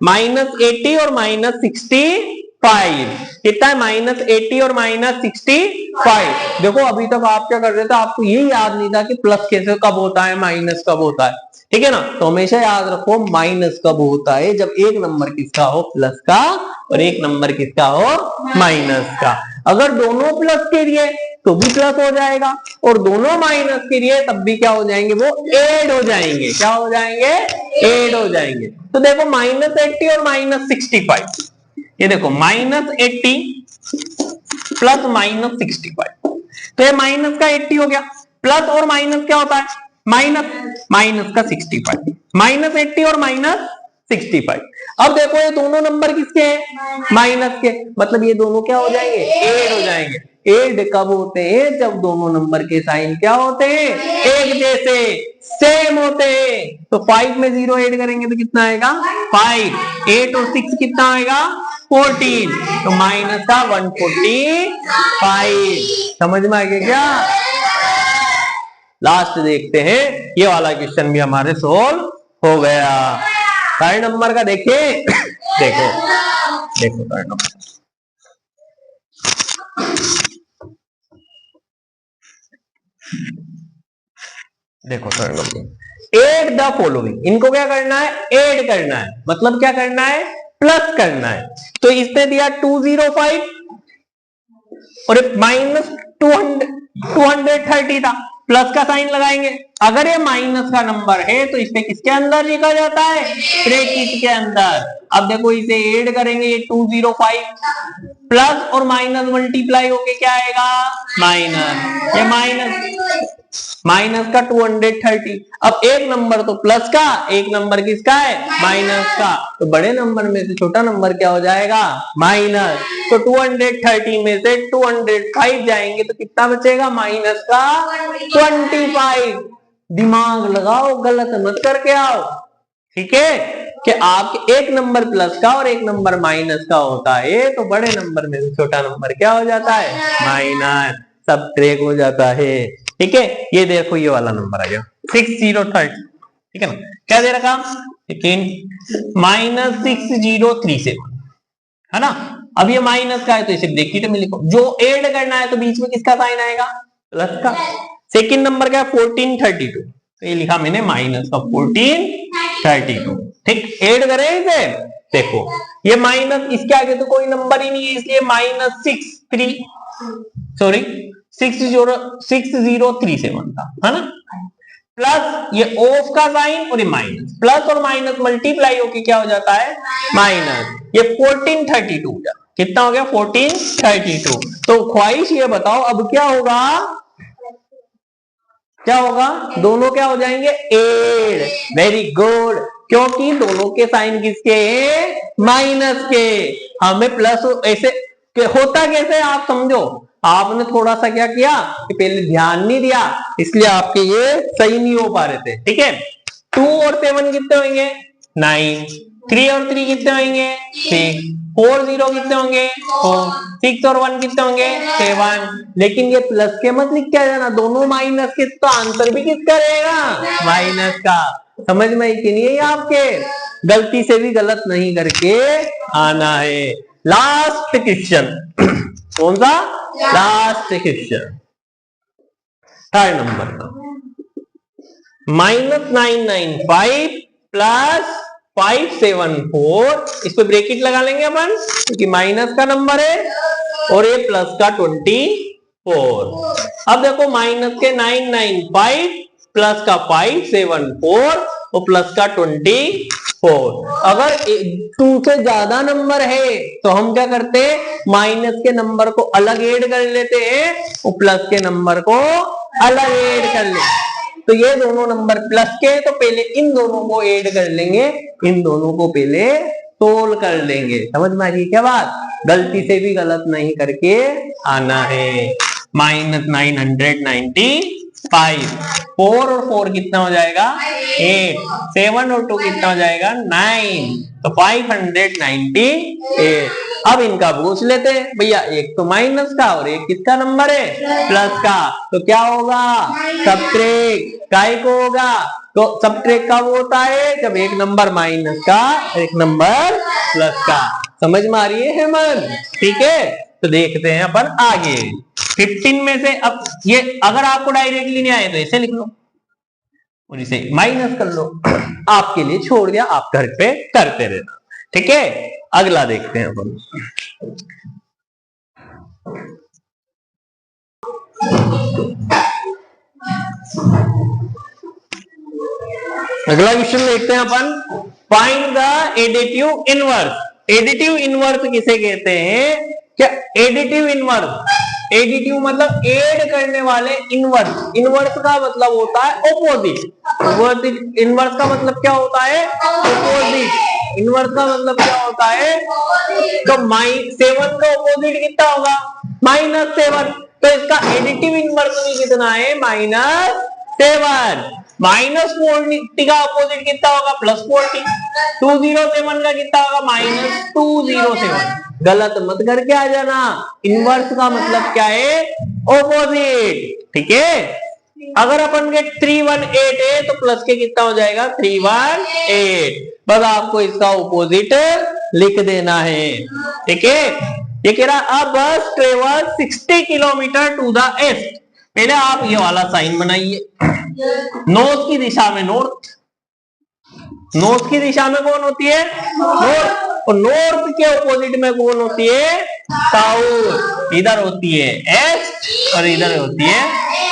-80 और -65। कितना है, -80 और -65। देखो अभी तक आप क्या कर रहे थे, आपको ये याद नहीं था कि प्लस कैसे कब होता है, माइनस कब होता है। ठीक है ना, तो हमेशा याद रखो माइनस कब होता है, जब एक नंबर किसका हो, प्लस का, और एक नंबर किसका हो, माइनस का। अगर दोनों प्लस के लिए तो भी प्लस हो जाएगा, और दोनों माइनस के लिए तब भी क्या हो जाएंगे, वो ऐड हो जाएंगे। क्या हो जाएंगे, ऐड हो जाएंगे। तो देखो -80 और -65, ये देखो -80 प्लस -65, तो ये माइनस का 80 हो गया। प्लस और माइनस क्या होता है, माइनस माइनस का 65, -80 और -65। अब देखो ये दोनों नंबर किसके हैं, माइनस के, मतलब ये दोनों क्या हो जाएंगे, एड हो जाएंगे। एड कब होते हैं, जब दोनों नंबर के साइन क्या होते हैं, एक जैसे, सेम होते हैं। तो 5 में 0 ऐड करेंगे तो कितना आएगा 5, 8 और 6 कितना आएगा 14, तो माइनस का 145। समझ में आ गया क्या? लास्ट देखते हैं, ये वाला क्वेश्चन भी हमारे सोल्व हो गया। थर्ड नंबर का देखिए, देखो देखो थर्ड नंबर, देखो third number, add the following. इनको क्या करना है, ऐड करना है, मतलब क्या करना है, प्लस करना है। तो इसने दिया 205 और -230 था, प्लस का साइन लगाएंगे। अगर ये माइनस का नंबर है तो इसे किसके अंदर लिखा जाता है, ब्रैकेट के अंदर। अब देखो इसे ऐड करेंगे, ये 205 प्लस और माइनस मल्टीप्लाई होके क्या आएगा, माइनस, ये माइनस का 230। अब एक नंबर तो प्लस का, एक नंबर किसका है, माइनस का, तो बड़े नंबर में से छोटा नंबर क्या हो जाएगा, माइनस। तो 230 में से 205 जाएंगे तो कितना बचेगा, माइनस का 25। दिमाग लगाओ, गलत मत करके आओ, ठीक है, कि आपके एक नंबर प्लस का और एक नंबर माइनस का होता है, तो बड़े नंबर में से छोटा नंबर क्या हो जाता है, माइनस, सब ट्रेक हो जाता है। ठीक है, ये देखो ये वाला नंबर आ गया 6030, ठीक है ना, क्या दे रखा, लेकिन -6037 है ना। अब ये माइनस का है तो इसे ब्रैकेट में लिखो, जो ऐड करना है तो बीच में किसका साइन आएगा, प्लस का। सेकंड नंबर का 1432, तो ये लिखा मैंने माइनस का 1432, ठीक, ऐड करें इसे, देखो ये माइनस, इसके आगे तो कोई नंबर ही नहीं है, इसलिए -6037 था, है ना, प्लस ये ऑफ का साइन और ये माइनस, प्लस और माइनस मल्टीप्लाई होके क्या हो जाता है, माइनस, ये 1432 हो जाता, कितना हो गया 1432। तो ख्वाहिश ये बताओ अब क्या होगा, क्या होगा, दोनों क्या हो जाएंगे, एड, वेरी गुड, क्योंकि दोनों के साइन किसके हैं, माइनस के। हमें प्लस ऐसे होता कैसे आप समझो, आपने थोड़ा सा क्या किया कि पहले ध्यान नहीं दिया, इसलिए आपके ये सही नहीं हो पा रहे थे, ठीक है। 2 और 7 कितने होंगे, 9, 3 और 3 कितने होंगे, 6, 4 0 कितने होंगे, 4, 6 और 1 कितने होंगे, 7। लेकिन ये प्लस के मत लिख के आ जाना, दोनों माइनस के, तो आंसर भी किसका रहेगा, माइनस का। समझ में आई कि नहीं है, आपके गलती से भी गलत नहीं करके आना है। लास्ट क्वेश्चन, कौन सा, लास्ट क्वेश्चन, थर्ड नंबर का, -995 प्लस 574, इस पे ब्रैकेट लगा लेंगे अपन, क्योंकि माइनस का नंबर है और ये प्लस का 24। अब देखो माइनस के 995 प्लस का 574 और प्लस का 24। अगर 2 से ज्यादा नंबर है तो हम क्या करते हैं, माइनस के नंबर को अलग ऐड कर लेते हैं और प्लस के नंबर को अलग ऐड कर लेते। तो ये दोनों नंबर प्लस के, तो पहले इन दोनों को ऐड कर लेंगे, इन दोनों को पहले सोल्व कर लेंगे। समझ में आ रही है क्या बात, गलती से भी गलत नहीं करके आना है। -995, 4 और 4 कितना हो जाएगा 8, 7 और 2 कितना हो जाएगा 9, तो 598। अब इनका पूछ लेते हैं भैया, एक तो माइनस का और एक किसका नंबर है, प्लस का, तो क्या होगा, सबट्रैक्ट, काय को होगा, तो सबट्रैक्ट कब होता है, जब एक नंबर माइनस का एक नंबर प्लस का। समझ में आ रही है हेमंत, ठीक है। तो देखते हैं अपन आगे 15 में से। अब ये अगर आपको डायरेक्टली नहीं आए तो ऐसे लिख लो और इसे माइनस कर लो, आपके लिए छोड़ दिया, आप घर पे करते रहना, ठीक है। अगला देखते हैं अपन, अगला क्वेश्चन देखते हैं अपन, find the additive inverse. Additive inverse किसे कहते हैं, क्या एडिटिव इनवर्स, एडिटिव मतलब ऐड करने वाले, इनवर्स, इनवर्स का मतलब होता है ऑपोजिट, इनवर्स का मतलब क्या होता है, ऑपोजिट, इनवर्स का मतलब क्या होता है, तो 7 का ऑपोजिट कितना होगा, -7, तो इसका एडिटिव इनवर्स भी कितना है, -7, -40 का अपोजिट कितना होगा, +40, 207 का कितना होगा, -207, गलत मत करके आ जाना, इनवर्स का मतलब क्या है, ऑपोजिट, ठीक है। अगर अपन के 318 है तो प्लस के कितना हो जाएगा, 318, बस आपको इसका ऑपोजिट लिख देना है, ठीक है। ये कह रहा अब bus travel 60 kilometre to the east, पहले आप ये वाला साइन बनाइए, नॉर्थ की दिशा में नॉर्थ, नॉर्थ की दिशा में कौन होती है, नॉर्थ, और नॉर्थ के ऑपोजिट में कौन होती है, साउथ, इधर होती है ईस्ट और इधर होती है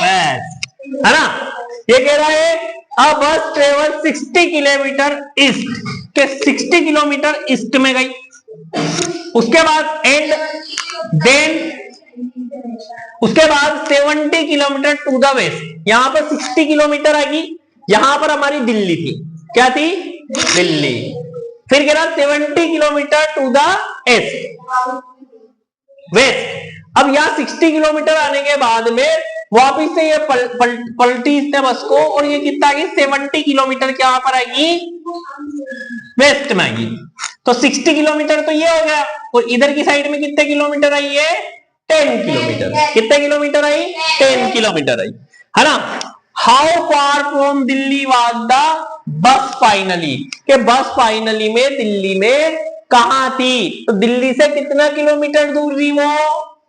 वेस्ट, है ना। ये कह रहा है अब बस ट्रेवल 60 किलोमीटर ईस्ट, के 60 किलोमीटर ईस्ट में गई, उसके बाद एंड देन उसके बाद 70 किलोमीटर टू द वेस्ट, यहां पर 60 किलोमीटर आएगी, यहां पर हमारी दिल्ली थी, क्या थी, दिल्ली, फिर कह रहा 70 kilometre to the east west. अब यहां 60 किलोमीटर आने के बाद में वापिस से ये पलटी इसने बस को, और ये कितना आएगी, 70 किलोमीटर क्या पर आएगी, वेस्ट में आएगी, तो 60 किलोमीटर तो ये हो गया, और इधर की साइड में कितने किलोमीटर आई है, 10 किलोमीटर, कितने किलोमीटर आई, 10 किलोमीटर आई, है ना। How far from Delhi was the bus finally, के बस फाइनली में दिल्ली में कहां थी, तो दिल्ली से कितना किलोमीटर दूर थी वो,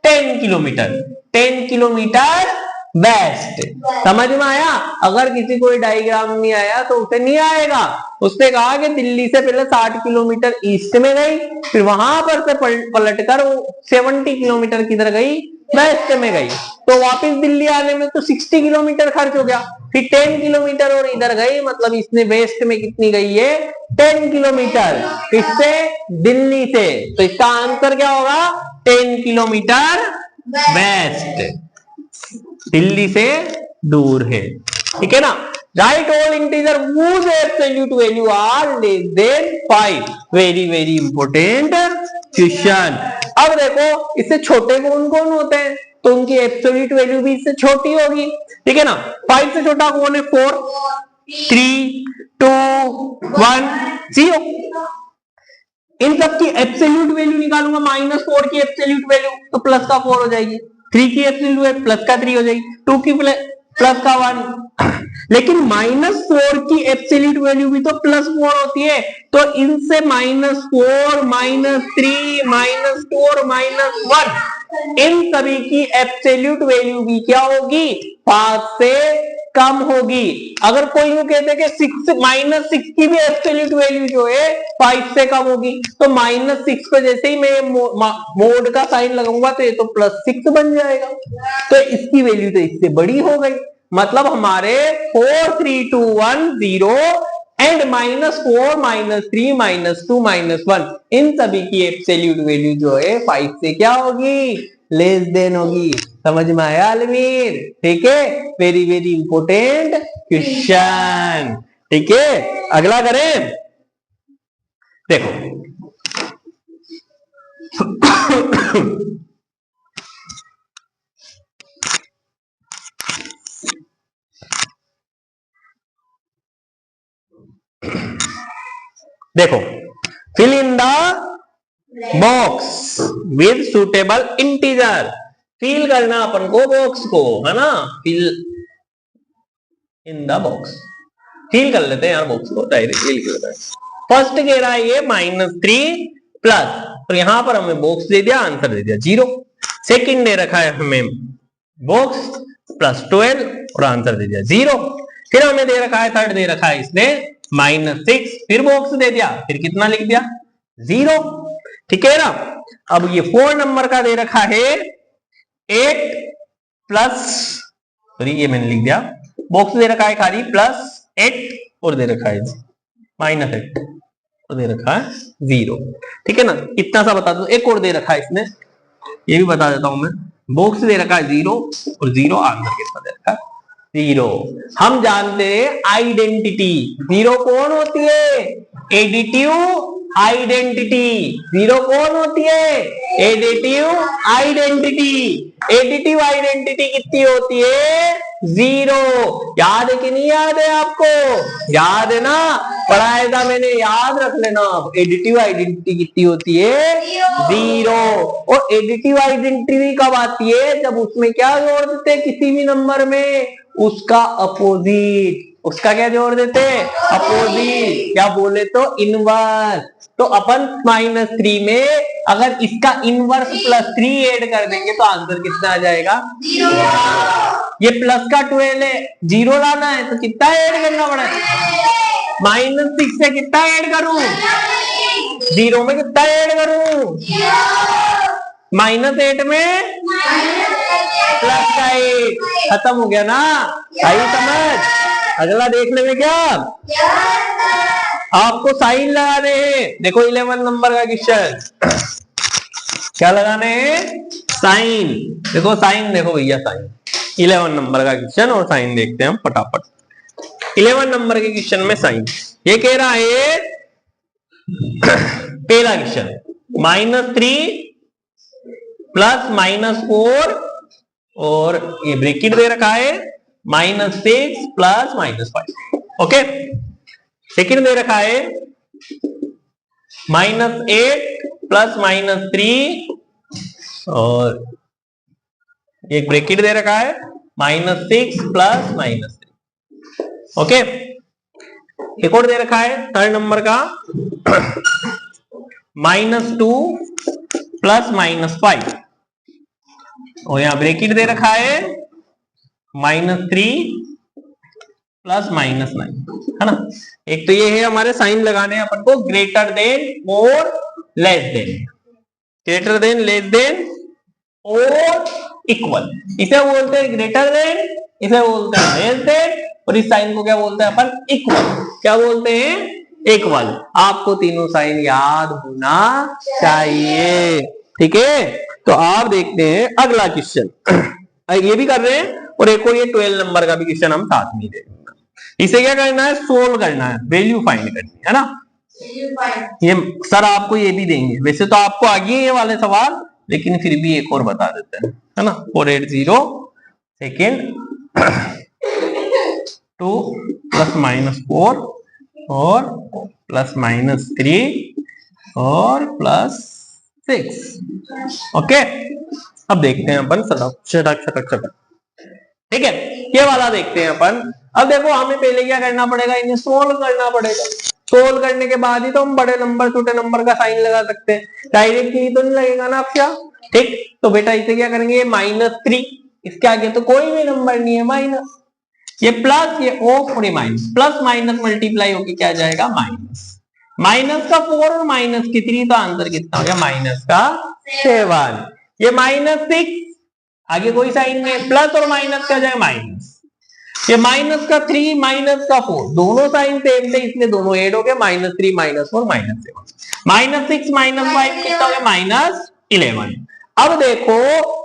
10 किलोमीटर, 10 किलोमीटर वेस्ट, समझ में आया। अगर किसी को डायग्राम नहीं आया तो उसे नहीं आएगा, उसने कहा कि दिल्ली से पहले 60 किलोमीटर ईस्ट में गई, फिर वहां पर से पलटकर वो 70 किलोमीटर किधर गई, वेस्ट में गई, तो वापस दिल्ली आने में तो 60 किलोमीटर खर्च हो गया, फिर 10 किलोमीटर और इधर गई, मतलब इसने वेस्ट में कितनी गई है, 10 किलोमीटर, इससे दिल्ली से, तो इसका आंसर क्या होगा, 10 किलोमीटर वेस्ट, दिल्ली से दूर है, ठीक है ना। Right all integer whose absolute value are less than 5, very very important question. अब देखो इससे छोटे कौन कौन होते हैं, तो उनकी एब्सोल्यूट वैल्यू भी इससे छोटी होगी, ठीक है ना। 5 से छोटा कौन है, 4, 3, 2, 1, 0, इन सब की एब्सोल्यूट वैल्यू निकालूंगा, -4 की एब्सोल्यूट वैल्यू तो प्लस का 4 हो जाएगी, 3 की एब्सोल्यूट प्लस का 3 हो जाएगी, 2 की प्लस का 1, लेकिन -4 की एब्सोल्यूट वैल्यू भी तो +4 होती है, तो इनसे -4, -3, -2 और -1, इन सभी की एब्सोल्यूट वैल्यू भी क्या होगी, 5 से कम होगी। अगर कोई यूं कहते कि -6 की भी एब्सोल्यूट वैल्यू जो है 5 से कम होगी, तो -6 पे जैसे ही मैं मोड का साइन लगाऊंगा तो ये तो +6 बन जाएगा, तो इसकी वैल्यू तो इससे बड़ी हो गई, मतलब हमारे 4, 3, 2, 1, 0 एंड -4, -3, -2, -1 इन सभी की एब्सोल्यूट वैल्यू जो है 5 से क्या होगी, लेस देन होगी। समझ में आया अलमीर, ठीक है, वेरी वेरी इंपोर्टेंट क्वेश्चन, ठीक है। अगला करें, देखो देखो, fill in the box with suitable integer, fill करना अपन को बॉक्स को, है ना, fill in the box, fill कर लेते हैं यार बॉक्स को, डायरेक्टली लिख लेते हैं। फर्स्ट कह रहा है ये -3 प्लस, तो यहां पर हमें बॉक्स दे दिया, आंसर दे दिया 0। सेकंड दे रखा है हमें बॉक्स +12 और आंसर दे दिया 0। फिर हमें दे रखा है, थर्ड दे रखा है इसने -6, फिर बॉक्स दे दिया, फिर कितना लिख दिया 0, ठीक है ना। अब ये 4 नंबर का दे रखा है 8 प्लस, सॉरी ये मैंने लिख दिया, बॉक्स दे रखा है खाली +8 और दे रखा है -8 और दे रखा है 0, ठीक है ना। इतना सा बता दो, एक और दे रखा है इसने, ये भी बता देता हूं मैं, बॉक्स दे रखा है 0 और 0, आंसर कितना दे रखा है 0। हम जानते हैं आइडेंटिटी, 0 कौन होती है, एडिटिव आइडेंटिटी। 0 कौन होती है, एडिटिव आइडेंटिटी। एडिटिव आइडेंटिटी कितनी होती है, 0। याद है कि नहीं याद है आपको, याद है ना, पढ़ाया था मैंने, याद रख लेना। एडिटिव आइडेंटिटी कितनी होती है, 0। और एडिटिव आइडेंटिटी कब आती है, जब उसमें क्या जोड़ देते हैं किसी भी नंबर में, उसका अपोजिट। उसका क्या जोड़ देते हैं, अपोजिट, या बोले तो इनवर्स। तो अपन -3 में अगर इसका इनवर्स +3 ऐड कर देंगे तो आंसर कितना आ जाएगा, 0। ये प्लस का 12 है, 0 लाना है तो कितना ऐड करना पड़ेगा, -6 से कितना ऐड करूं, 0 में कितना ऐड करूं, -8 में +8, खत्म हो गया ना, आई समझ। अगला देख ले क्या, आपको साइन लगाने हैं। देखो 11 नंबर का क्वेश्चन, क्या लगाने हैं, साइन। देखो साइन, देखो भैया साइन, 11 नंबर का क्वेश्चन और साइन देखते हैं हम फटाफट। 11 नंबर के क्वेश्चन में साइन, ये कह रहा है पहला क्वेश्चन, -3 + -4 और ये ब्रैकेट दे रखा है -6 + -5। ओके, सेकंड दे रखा है -8 + -3 और एक ब्रैकेट दे रखा है -6 + -3। ओके, एक और दे रखा है थर्ड नंबर का -2 + -5 और यहां ब्रैकेट दे रखा है -3 + -9, है ना। एक तो ये है हमारे साइन लगाने हैं अपन को, ग्रेटर देन और less than, greater than, less than और इक्वल। इसे बोलते हैं ग्रेटर देन, इसे बोलते हैं लेस देन, और इस साइन को क्या बोलते हैं अपन, इक्वल। क्या बोलते हैं, इक्वल। आपको तीनों साइन याद होना चाहिए, ठीक है। तो आप देखते हैं अगला क्वेश्चन, ये भी कर रहे हैं और एक और ये 12 नंबर का भी क्वेश्चन हम साथ में देखेंगे। इसे क्या करना है, सोल्व करना है, वैल्यू फाइंड करनी है ना। ये सर आपको ये भी देंगे, वैसे तो आपको आगे ये वाले सवाल, लेकिन फिर भी एक और बता देते हैं, है ना। 480 सेकेंड 2 + -4 और +-3 और +6। ओके, अब देखते हैं अपन छटक, ठीक है, ये वाला देखते हैं अपन। अब देखो हमें पहले क्या करना पड़ेगा, इन्हें सोल्व करना पड़ेगा। सोल्व करने के बाद ही तो हम बड़े नंबर छोटे नंबर का साइन लगा सकते हैं, डायरेक्टली तो नहीं लगेगा ना आपका, ठीक। तो बेटा इसे क्या करेंगे, -3, इसके आगे तो कोई भी नंबर नहीं है, माइनस, ये प्लस, ये ऑफ और ये माइनस, प्लस माइनस मल्टीप्लाई होके क्या जाएगा, माइनस। माइनस का 4 और माइनस की 3, तो आंसर कितना हो गया, -7। ये -6, आगे कोई साइन नहीं, प्लस और माइनस क्या जाएगा, माइनस। ये -3 -4, दोनों साइन सेम थे इसलिए दोनों ऐड हो गए, -3 -4 -7, -6 -5 कितना हो गया, -11। अब देखो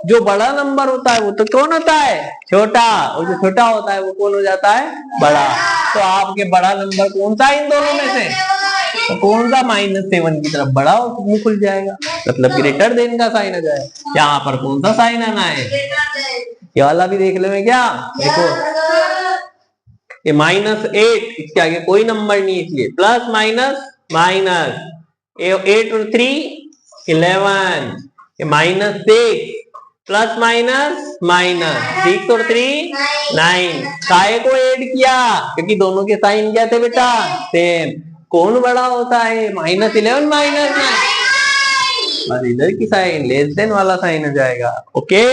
जो बड़ा नंबर होता है वो तो कौन होता है, छोटा, और जो छोटा होता है वो कौन हो जाता है, बड़ा। तो आपके बड़ा नंबर कौन सा इन दोनों में से, तो कौन सा, -7 की तरफ बड़ा मुंह खुल जाएगा, मतलब ग्रेटर देन का साइन आ जाएगा। यहाँ पर कौन सा साइन आना है, ये वाला भी देख ले क्या, देखो ये -8, इसके आगे कोई नंबर नहीं इसलिए प्लस माइनस माइनस, 8 और 3 11, ये -6 प्लस माइनस माइनस, 6 और 3 9, काय को ऐड किया क्योंकि दोनों के साइन क्या थे बेटा, सेम। कौन बड़ा होता है, -11 -9, और इधर की साइन लेस देन वाला साइन हो जाएगा। ओके,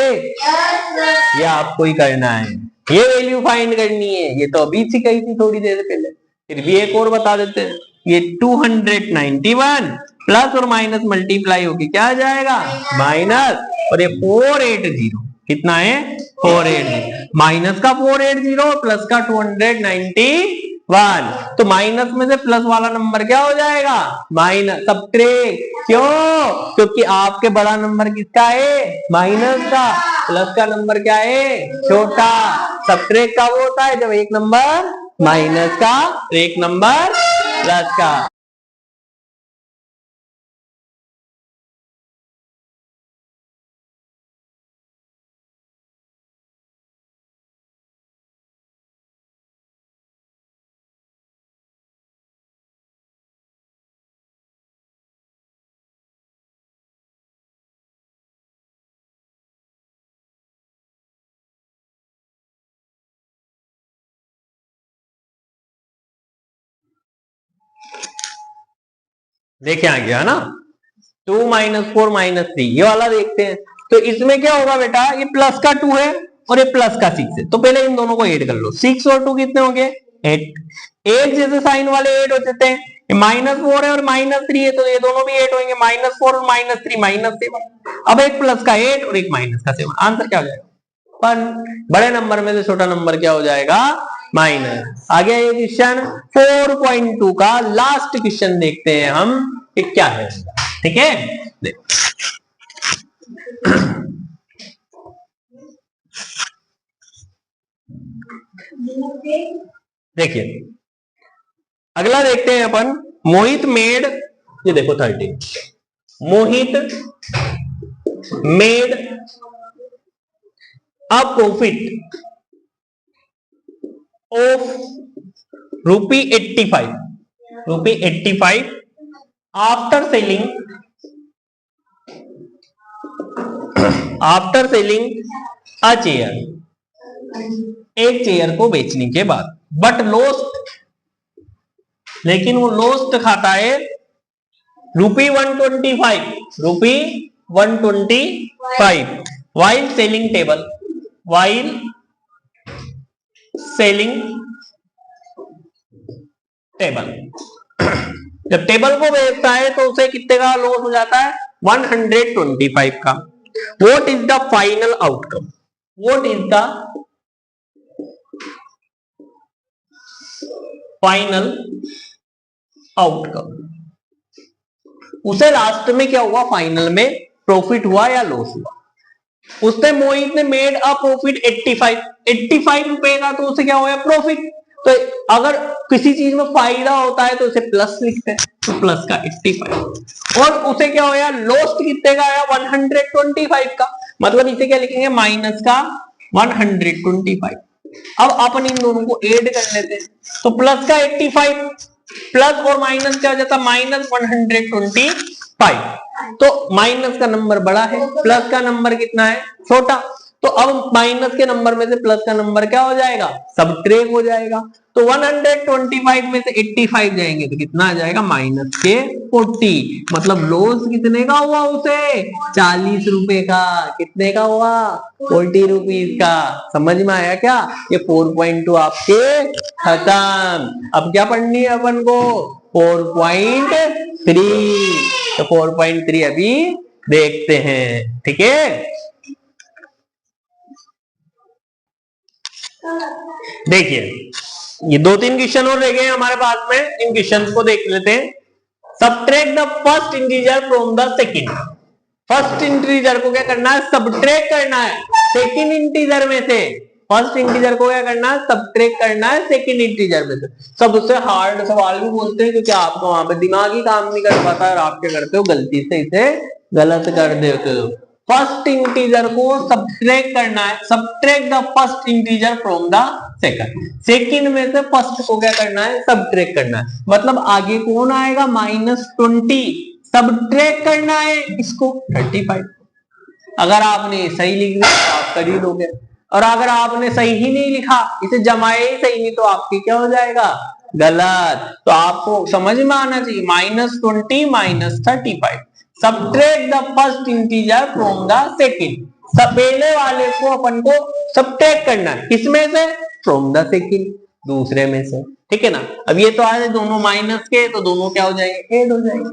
ये आपको ही करना है, ये वैल्यू फाइंड करनी है, ये तो अभी सिखाई थी थोड़ी देर पहले, फिर भी एक और बता देते हैं। ये 291 प्लस और माइनस मल्टीप्लाई होके क्या आ जाएगा, माइनस, और ये 480 कितना है, 480, माइनस का 480 प्लस का 291 1। तो माइनस में से प्लस वाला नंबर क्या हो जाएगा? माइनस। सब्ट्रैक्ट। क्यों? क्योंकि आपके बड़ा नंबर किसका है? माइनस का। प्लस का नंबर क्या है? छोटा। सब्ट्रैक्ट का वो होता है जब एक नंबर माइनस का एक नंबर प्लस का। देखिए आ गया ना, 2 - 4 - 3 ये वाला देखते हैं। तो इसमें क्या होगा बेटा, ये प्लस का 2 है और ये प्लस का 6 है, तो पहले इन दोनों को ऐड कर लो। 6 और 2 कितने हो गए? 8। एक जैसे साइन वाले 8 हो जाते हैं। -4 है और -3 है, तो ये दोनों भी 8 होंगे। -4 और -3 -7। अब एक प्लस का 8 और एक माइनस का 7, आंसर क्या हो जाएगा? 1। बड़े नंबर में से छोटा नंबर क्या हो जाएगा? माइनस। आगे ये क्वेश्चन 4.2 का लास्ट क्वेश्चन देखते हैं हम कि क्या है। ठीक है, देखो देखिए अगला देखते हैं अपन। मोहित मेड, ये देखो 13, Mohit made a profit of ₹85 after selling a chair, एक चेयर को बेचने के बाद। बट लॉस्ट, लेकिन वो लॉस्ट खाता है ₹125 वाइल सेलिंग टेबल। जब टेबल को बेचता है तो उसे कितने का लॉस हो जाता है? 125 का। What is the final outcome? What is the final outcome? उसे लास्ट में क्या हुआ? फाइनल में प्रॉफिट हुआ या लॉस हुआ? उसने मोहित ने मेड अ प्रॉफिट 85 रुपए का, तो उसे क्या हुआ? प्रॉफिट। तो अगर किसी चीज में फायदा होता है तो उसे प्लस लिखते हैं, तो प्लस का 85। और उसे क्या होया? लॉस्ट कितने का आया? 125 का। मतलब इसे क्या लिखेंगे? माइनस का 125। अब अपन इन दोनों को ऐड कर लेते हैं, तो प्लस का 85 प्लस और माइनस क्या हो जाता? -125। तो माइनस का नंबर बड़ा है, प्लस का नंबर कितना है? छोटा। तो अब माइनस के नंबर में से प्लस का नंबर क्या हो जाएगा? सबट्रैक्ट हो जाएगा। तो 125 में से 85 जाएंगे तो कितना आ जाएगा? माइनस के 40। मतलब लॉस कितने का हुआ उसे? 40 रुपए का। कितने का हुआ? 40 रुपीज का। समझ में आया क्या? ये 4.2 आपके खत्म। अब क्या पढ़नी है अपन को? 4.3। तो 4.3 अभी देखते हैं। ठीक है, देखिए ये 2-3 क्वेश्चन और रह गए हमारे पास में, इन क्वेश्चन को देख लेते हैं। Subtract the first integer from the second. First integer को क्या करना है? सबट्रैक्ट करना है सेकंड इंटीजर में से। फर्स्ट इंटीजर को क्या करना है? सबट्रैक्ट करना है सेकंड इंटीजर में से। सबसे हार्ड सवाल भी बोलते हैं क्योंकि आपको वहां पे दिमाग ही काम नहीं कर पाता और आप क्या करते हो? गलती से इसे गलत कर देते हो। फर्स्ट इंटीजर को सबट्रैक्ट करना है। Subtract the first integer from the second. Second में से फर्स्ट को क्या करना है? सबट्रैक्ट करना है। मतलब आगे कौन आएगा? -20। सबट्रैक्ट करना है इसको 35। अगर आपने सही लिख दिया तो आप कर ही लोगे, और अगर आपने सही ही नहीं लिखा, इसे जमाए ही सही नहीं, तो आपकी क्या हो जाएगा? गलत। तो आपको समझ में आना चाहिए -20 -35। Subtract the first integer from the second. पहले वाले को अपन को सबट्रैक्ट करना है, किसमें से? फ्रॉम द सेकंड, दूसरे में से। ठीक है ना? अब ये तो आए दोनों माइनस के, तो दोनों क्या हो जाएंगे? ऐड हो जाएंगे।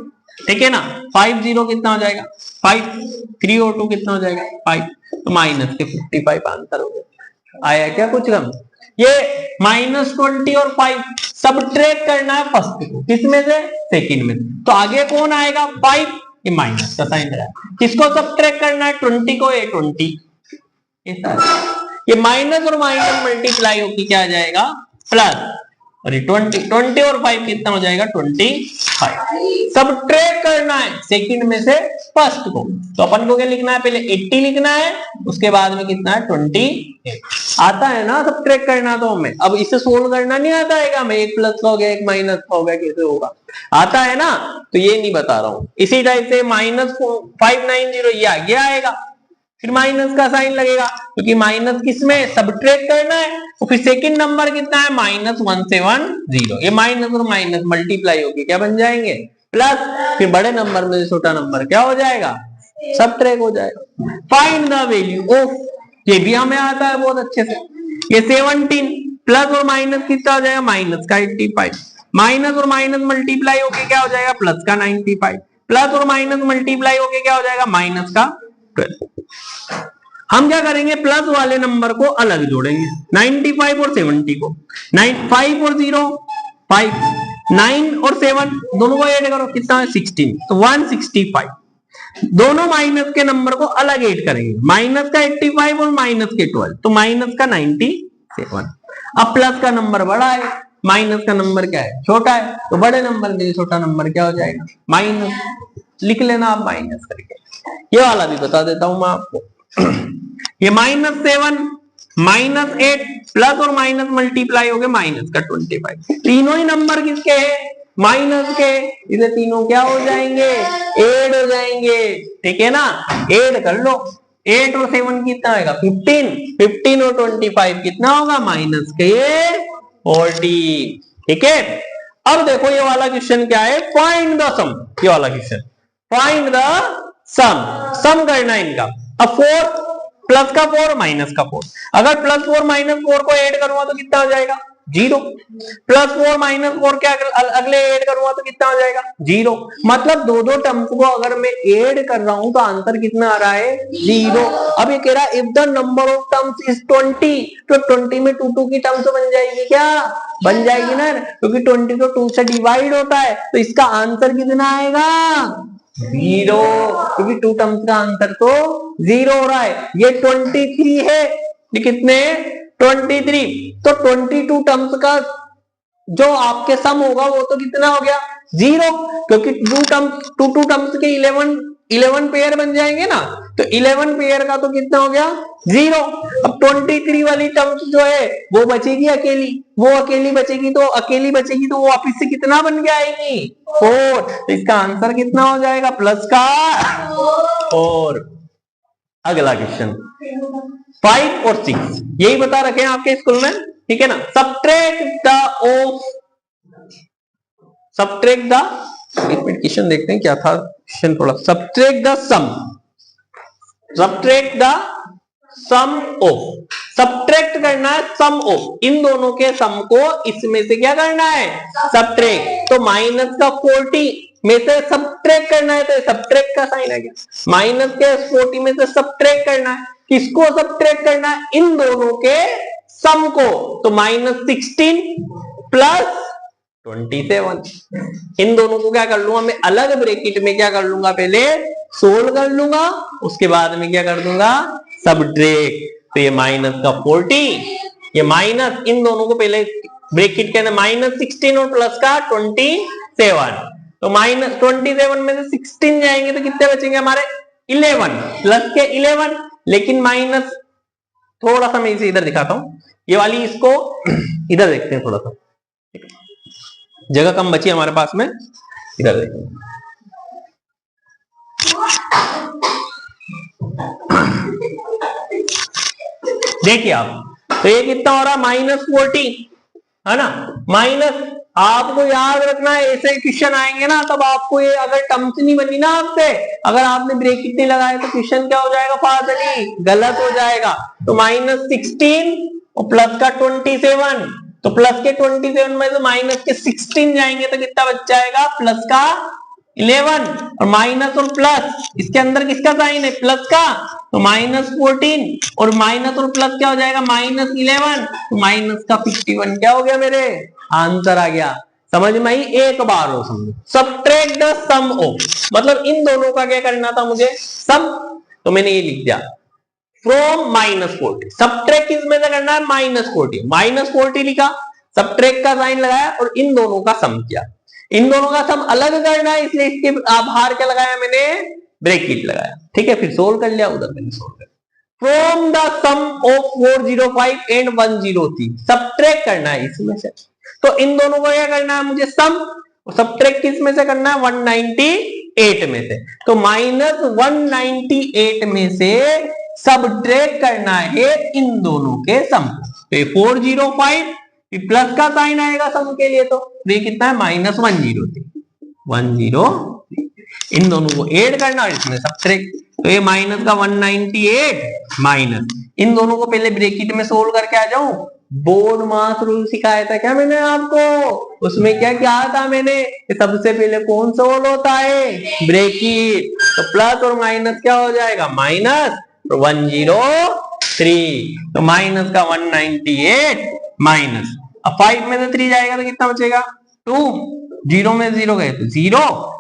ठीक है ना? 5 0 कितना हो जाएगा? 5। 3 और 2 कितना हो जाएगा? 5। तो -55 आंसर हो गया। आया क्या कुछ कम? ये -20 और 5 सब्ट्रैक्ट करना है फर्स्ट को, किसमें से? सेकंड में। तो आगे कौन आएगा? 5, ये माइनस का साइन लगाया। किसको सब्ट्रैक्ट करना है? 20 को, ये 20, ये माइनस और माइनस मल्टीप्लाई होकर क्या आ जाएगा? प्लस। और ये 20 और 5 कितना हो जाएगा? 25। सब्ट्रैक्ट करना है सेकंड में से फर्स्ट को, तो अपन को क्या लिखना है? पहले 80 लिखना है, उसके बाद में कितना है? 28। आता है ना सब्ट्रैक्ट करना तो हमें। अब इसे सोल्व करना नहीं आता है हमें, एक प्लस का हो गया, एक माइनस का हो गया, कैसे होगा? आता है ना, तो ये नहीं बता रहा हूं। इसी टाइप से -590 ये आगे आएगा, फिर माइनस का साइन लगेगा, क्योंकि माइनस किसमें? सब्ट्रैक्ट करना है। तो फिर सेकंड नंबर कितना है? -170। ये माइनस और माइनस मल्टीप्लाई होके क्या बन जाएंगे? प्लस। फिर बड़े नंबर में छोटा नंबर क्या हो जाएगा? सब्ट्रैक्ट हो जाएगा। फाइंड द वैल्यू ऑफ, ये भी हमें आता है बहुत अच्छे से। ये 17 प्लस और माइनस कितना हो जाएगा? माइनस का 85। माइनस और माइनस मल्टीप्लाई होके क्या हो जाएगा? प्लस का 95। प्लस और माइनस मल्टीप्लाई होके क्या हो जाएगा? माइनस का 12। हम क्या करेंगे? प्लस वाले नंबर को अलग जोड़ेंगे, 95 और 70 को। 5 और 0 5, 9 और 7 दोनों को ऐड करो, कितना है? 16, तो 165। दोनों माइनस के नंबर को अलग ऐड करेंगे, माइनस का 85 और माइनस के 12, तो माइनस का 97। अब प्लस का नंबर बड़ा है, माइनस का नंबर क्या है? छोटा है, तो बड़े नंबर में छोटा नंबर क्या हो जाएगा? माइनस। लिख लेना आप माइनस करके। ये वाला भी बता देता हूं मैं आपको। ये -7 -8 प्लस और माइनस मल्टीप्लाई हो गए माइनस का 25। तीनों ही नंबर किसके हैं? माइनस के, इसे तीनों क्या हो जाएंगे? ऐड हो जाएंगे, ठीक है ना? ऐड कर लो, 8 और 7 कितना आएगा? 15। 15 और 25 कितना होगा? माइनस के 40, ठीक है। अब देखो ये वाला क्वेश्चन क्या है? फाइंड द सम। ये वाला क्वेश्चन फाइंड द सम करना है इनका। अब 4 प्लस का 4 माइनस का 4, अगर +4 -4 को ऐड करूंगा तो कितना हो जाएगा? 0। +4 -4 के अगले ऐड करूंगा तो कितना हो जाएगा? 0। मतलब दो टर्म्स को अगर मैं ऐड कर रहा हूं तो आंसर कितना आ रहा है? 0। अब ये कह रहा है if the number of terms is 20, तो 20 में 2 की टर्म्स बन जाएगी क्या? बन जाएगी ना, क्योंकि 20 तो 2 से डिवाइड होता है, तो इसका आंसर कितना आएगा? 0, क्योंकि 2 टर्म्स का आंसर तो 0 हो रहा है। ये 23 है, ये कितने? 23। तो 22 टर्म्स का जो आपके सम होगा वो तो कितना हो गया? 0, क्योंकि 2 टर्म्स के 11 पेयर बन जाएंगे ना, तो 11 पेयर का तो कितना हो गया? 0। अब 23 वाली टर्म्स जो है वो बचेगी अकेली, वो अकेली बचेगी तो वो वापिस से कितना बन के आएगी? 4। तो इसका आंसर कितना हो जाएगा? प्लस का 4। अगला क्वेश्चन 5 और 6 यही बता रखे हैं आपके स्कूल में, ठीक है ना? सब्ट्रैक्ट द क्वेश्चन देखते हैं क्या था क्वेश्चन थोड़ा। Subtract the sum of, subtract करना है सम ऑफ, इन दोनों के सम को इसमें से क्या करना है? सब्ट्रैक्ट। तो माइनस का 40 में से सब्ट्रैक्ट करना है, तो सब्ट्रैक्ट का साइन आ गया। माइनस के 40 में से सब्ट्रैक्ट करना है, किसको सब्ट्रैक्ट करना है? इन दोनों के सम को। तो -16 प्लस 27, इन दोनों को क्या कर लूंगा मैं? अलग ब्रैकेट में क्या कर लूंगा? पहले सोल्व कर लूंगा, उसके बाद में क्या कर दूंगा? सब्ट्रैक्ट। तो ये माइनस का 40, ये माइनस, इन दोनों को पहले ब्रैकेट के अंदर -16 और प्लस का 27। तो -27 में से 16 जाएंगे तो कितने बचेंगे हमारे? 11 प्लस के 11। लेकिन माइनस, थोड़ा सा मैं इसे इधर दिखाता हूं, ये वाली इसको इधर देखते हैं, थोड़ा सा जगह कम बची हमारे पास में, इधर देखते हैं। देखिए आप, तो ये कितना हो रहा? -40 है ना? माइनस, आपको याद रखना है ऐसे क्वेश्चन आएंगे ना, तब आपको ये अगर टर्म्स नहीं बनी ना आपसे, अगर आपने ब्रैकेट नहीं लगाया तो क्वेश्चन क्या हो जाएगा? फादली गलत हो जाएगा। तो -16 और प्लस का 27, तो प्लस के 27 में तो माइनस के 16 जाएंगे तो कितना बच जाएगा? प्लस का 11 और माइनस और प्लस, इसके अंदर किसका साइन है, प्लस का, तो -14 और माइनस और प्लस क्या हो जाएगा, -11, तो माइनस का 51 क्या हो गया, मेरे आंसर आ गया। समझ में आई, एक बार और समझो। सब्ट्रैक्ट द सम ऑफ, मतलब इन दोनों का क्या करना था मुझे, सम, तो मैंने ये लिख दिया फ्रॉम -40, सब्ट्रैक्ट किसमें से करना है, -40, -40 लिखा, सब्ट्रैक्ट का साइन लगाया और इन दोनों का सम किया। इन दोनों का सम अलग करना है, इसलिए इसके बाहर क्या लगाया मैंने, ब्रैकेट लगाया। ठीक है, फिर सोल्व कर लिया, उधर मैंने सोल्व कर, from the sum of 405 and 103, subtract करना है इसमें से, तो इन दोनों को क्या करना है मुझे, सम, सब्ट्रैक्ट किस में से करना है, 198 में से, तो -198 में से सब्ट्रैक्ट करना है इन दोनों के सम, तो ये 405 प्लस का साइन आएगा सम के लिए, तो ये कितना है, -103, 103, इन दोनों को ऐड करना और इसमें सब्ट्रैक्ट, तो ये माइनस का 198 माइनस, इन दोनों को पहले ब्रैकेट में सोल्व करके आ जाऊं, बोर्ड मास रूल सिखाया था क्या मैंने आपको, उसमें क्या क्या था मैंने, सबसे पहले कौन सोल्व होता है, ब्रैकेट, तो प्लस और माइनस क्या हो जाएगा, माइनस, तो 103, तो माइनस का 198 माइनस, अब 5 में से 3 जाएगा तो कितना बचेगा, 2, 0 में 0 गए तो 0,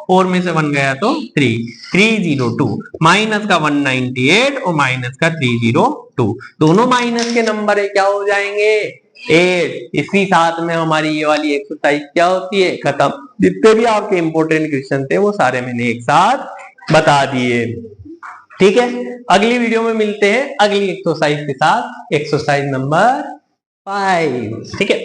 4 में से 1 गया तो 3, 302, माइनस का 198 और माइनस का 302, दोनों माइनस के नंबर है, क्या हो जाएंगे, 8। इसी साथ में हमारी ये वाली एक्सरसाइज क्या होती है, खत्म। जितने भी आपके इंपोर्टेंट क्वेश्चन थे वो सारे मैंने एक साथ बता दिए। ठीक है, अगली वीडियो में मिलते हैं अगली एक्सरसाइज के साथ, एक्सरसाइज नंबर 5। ठीक है।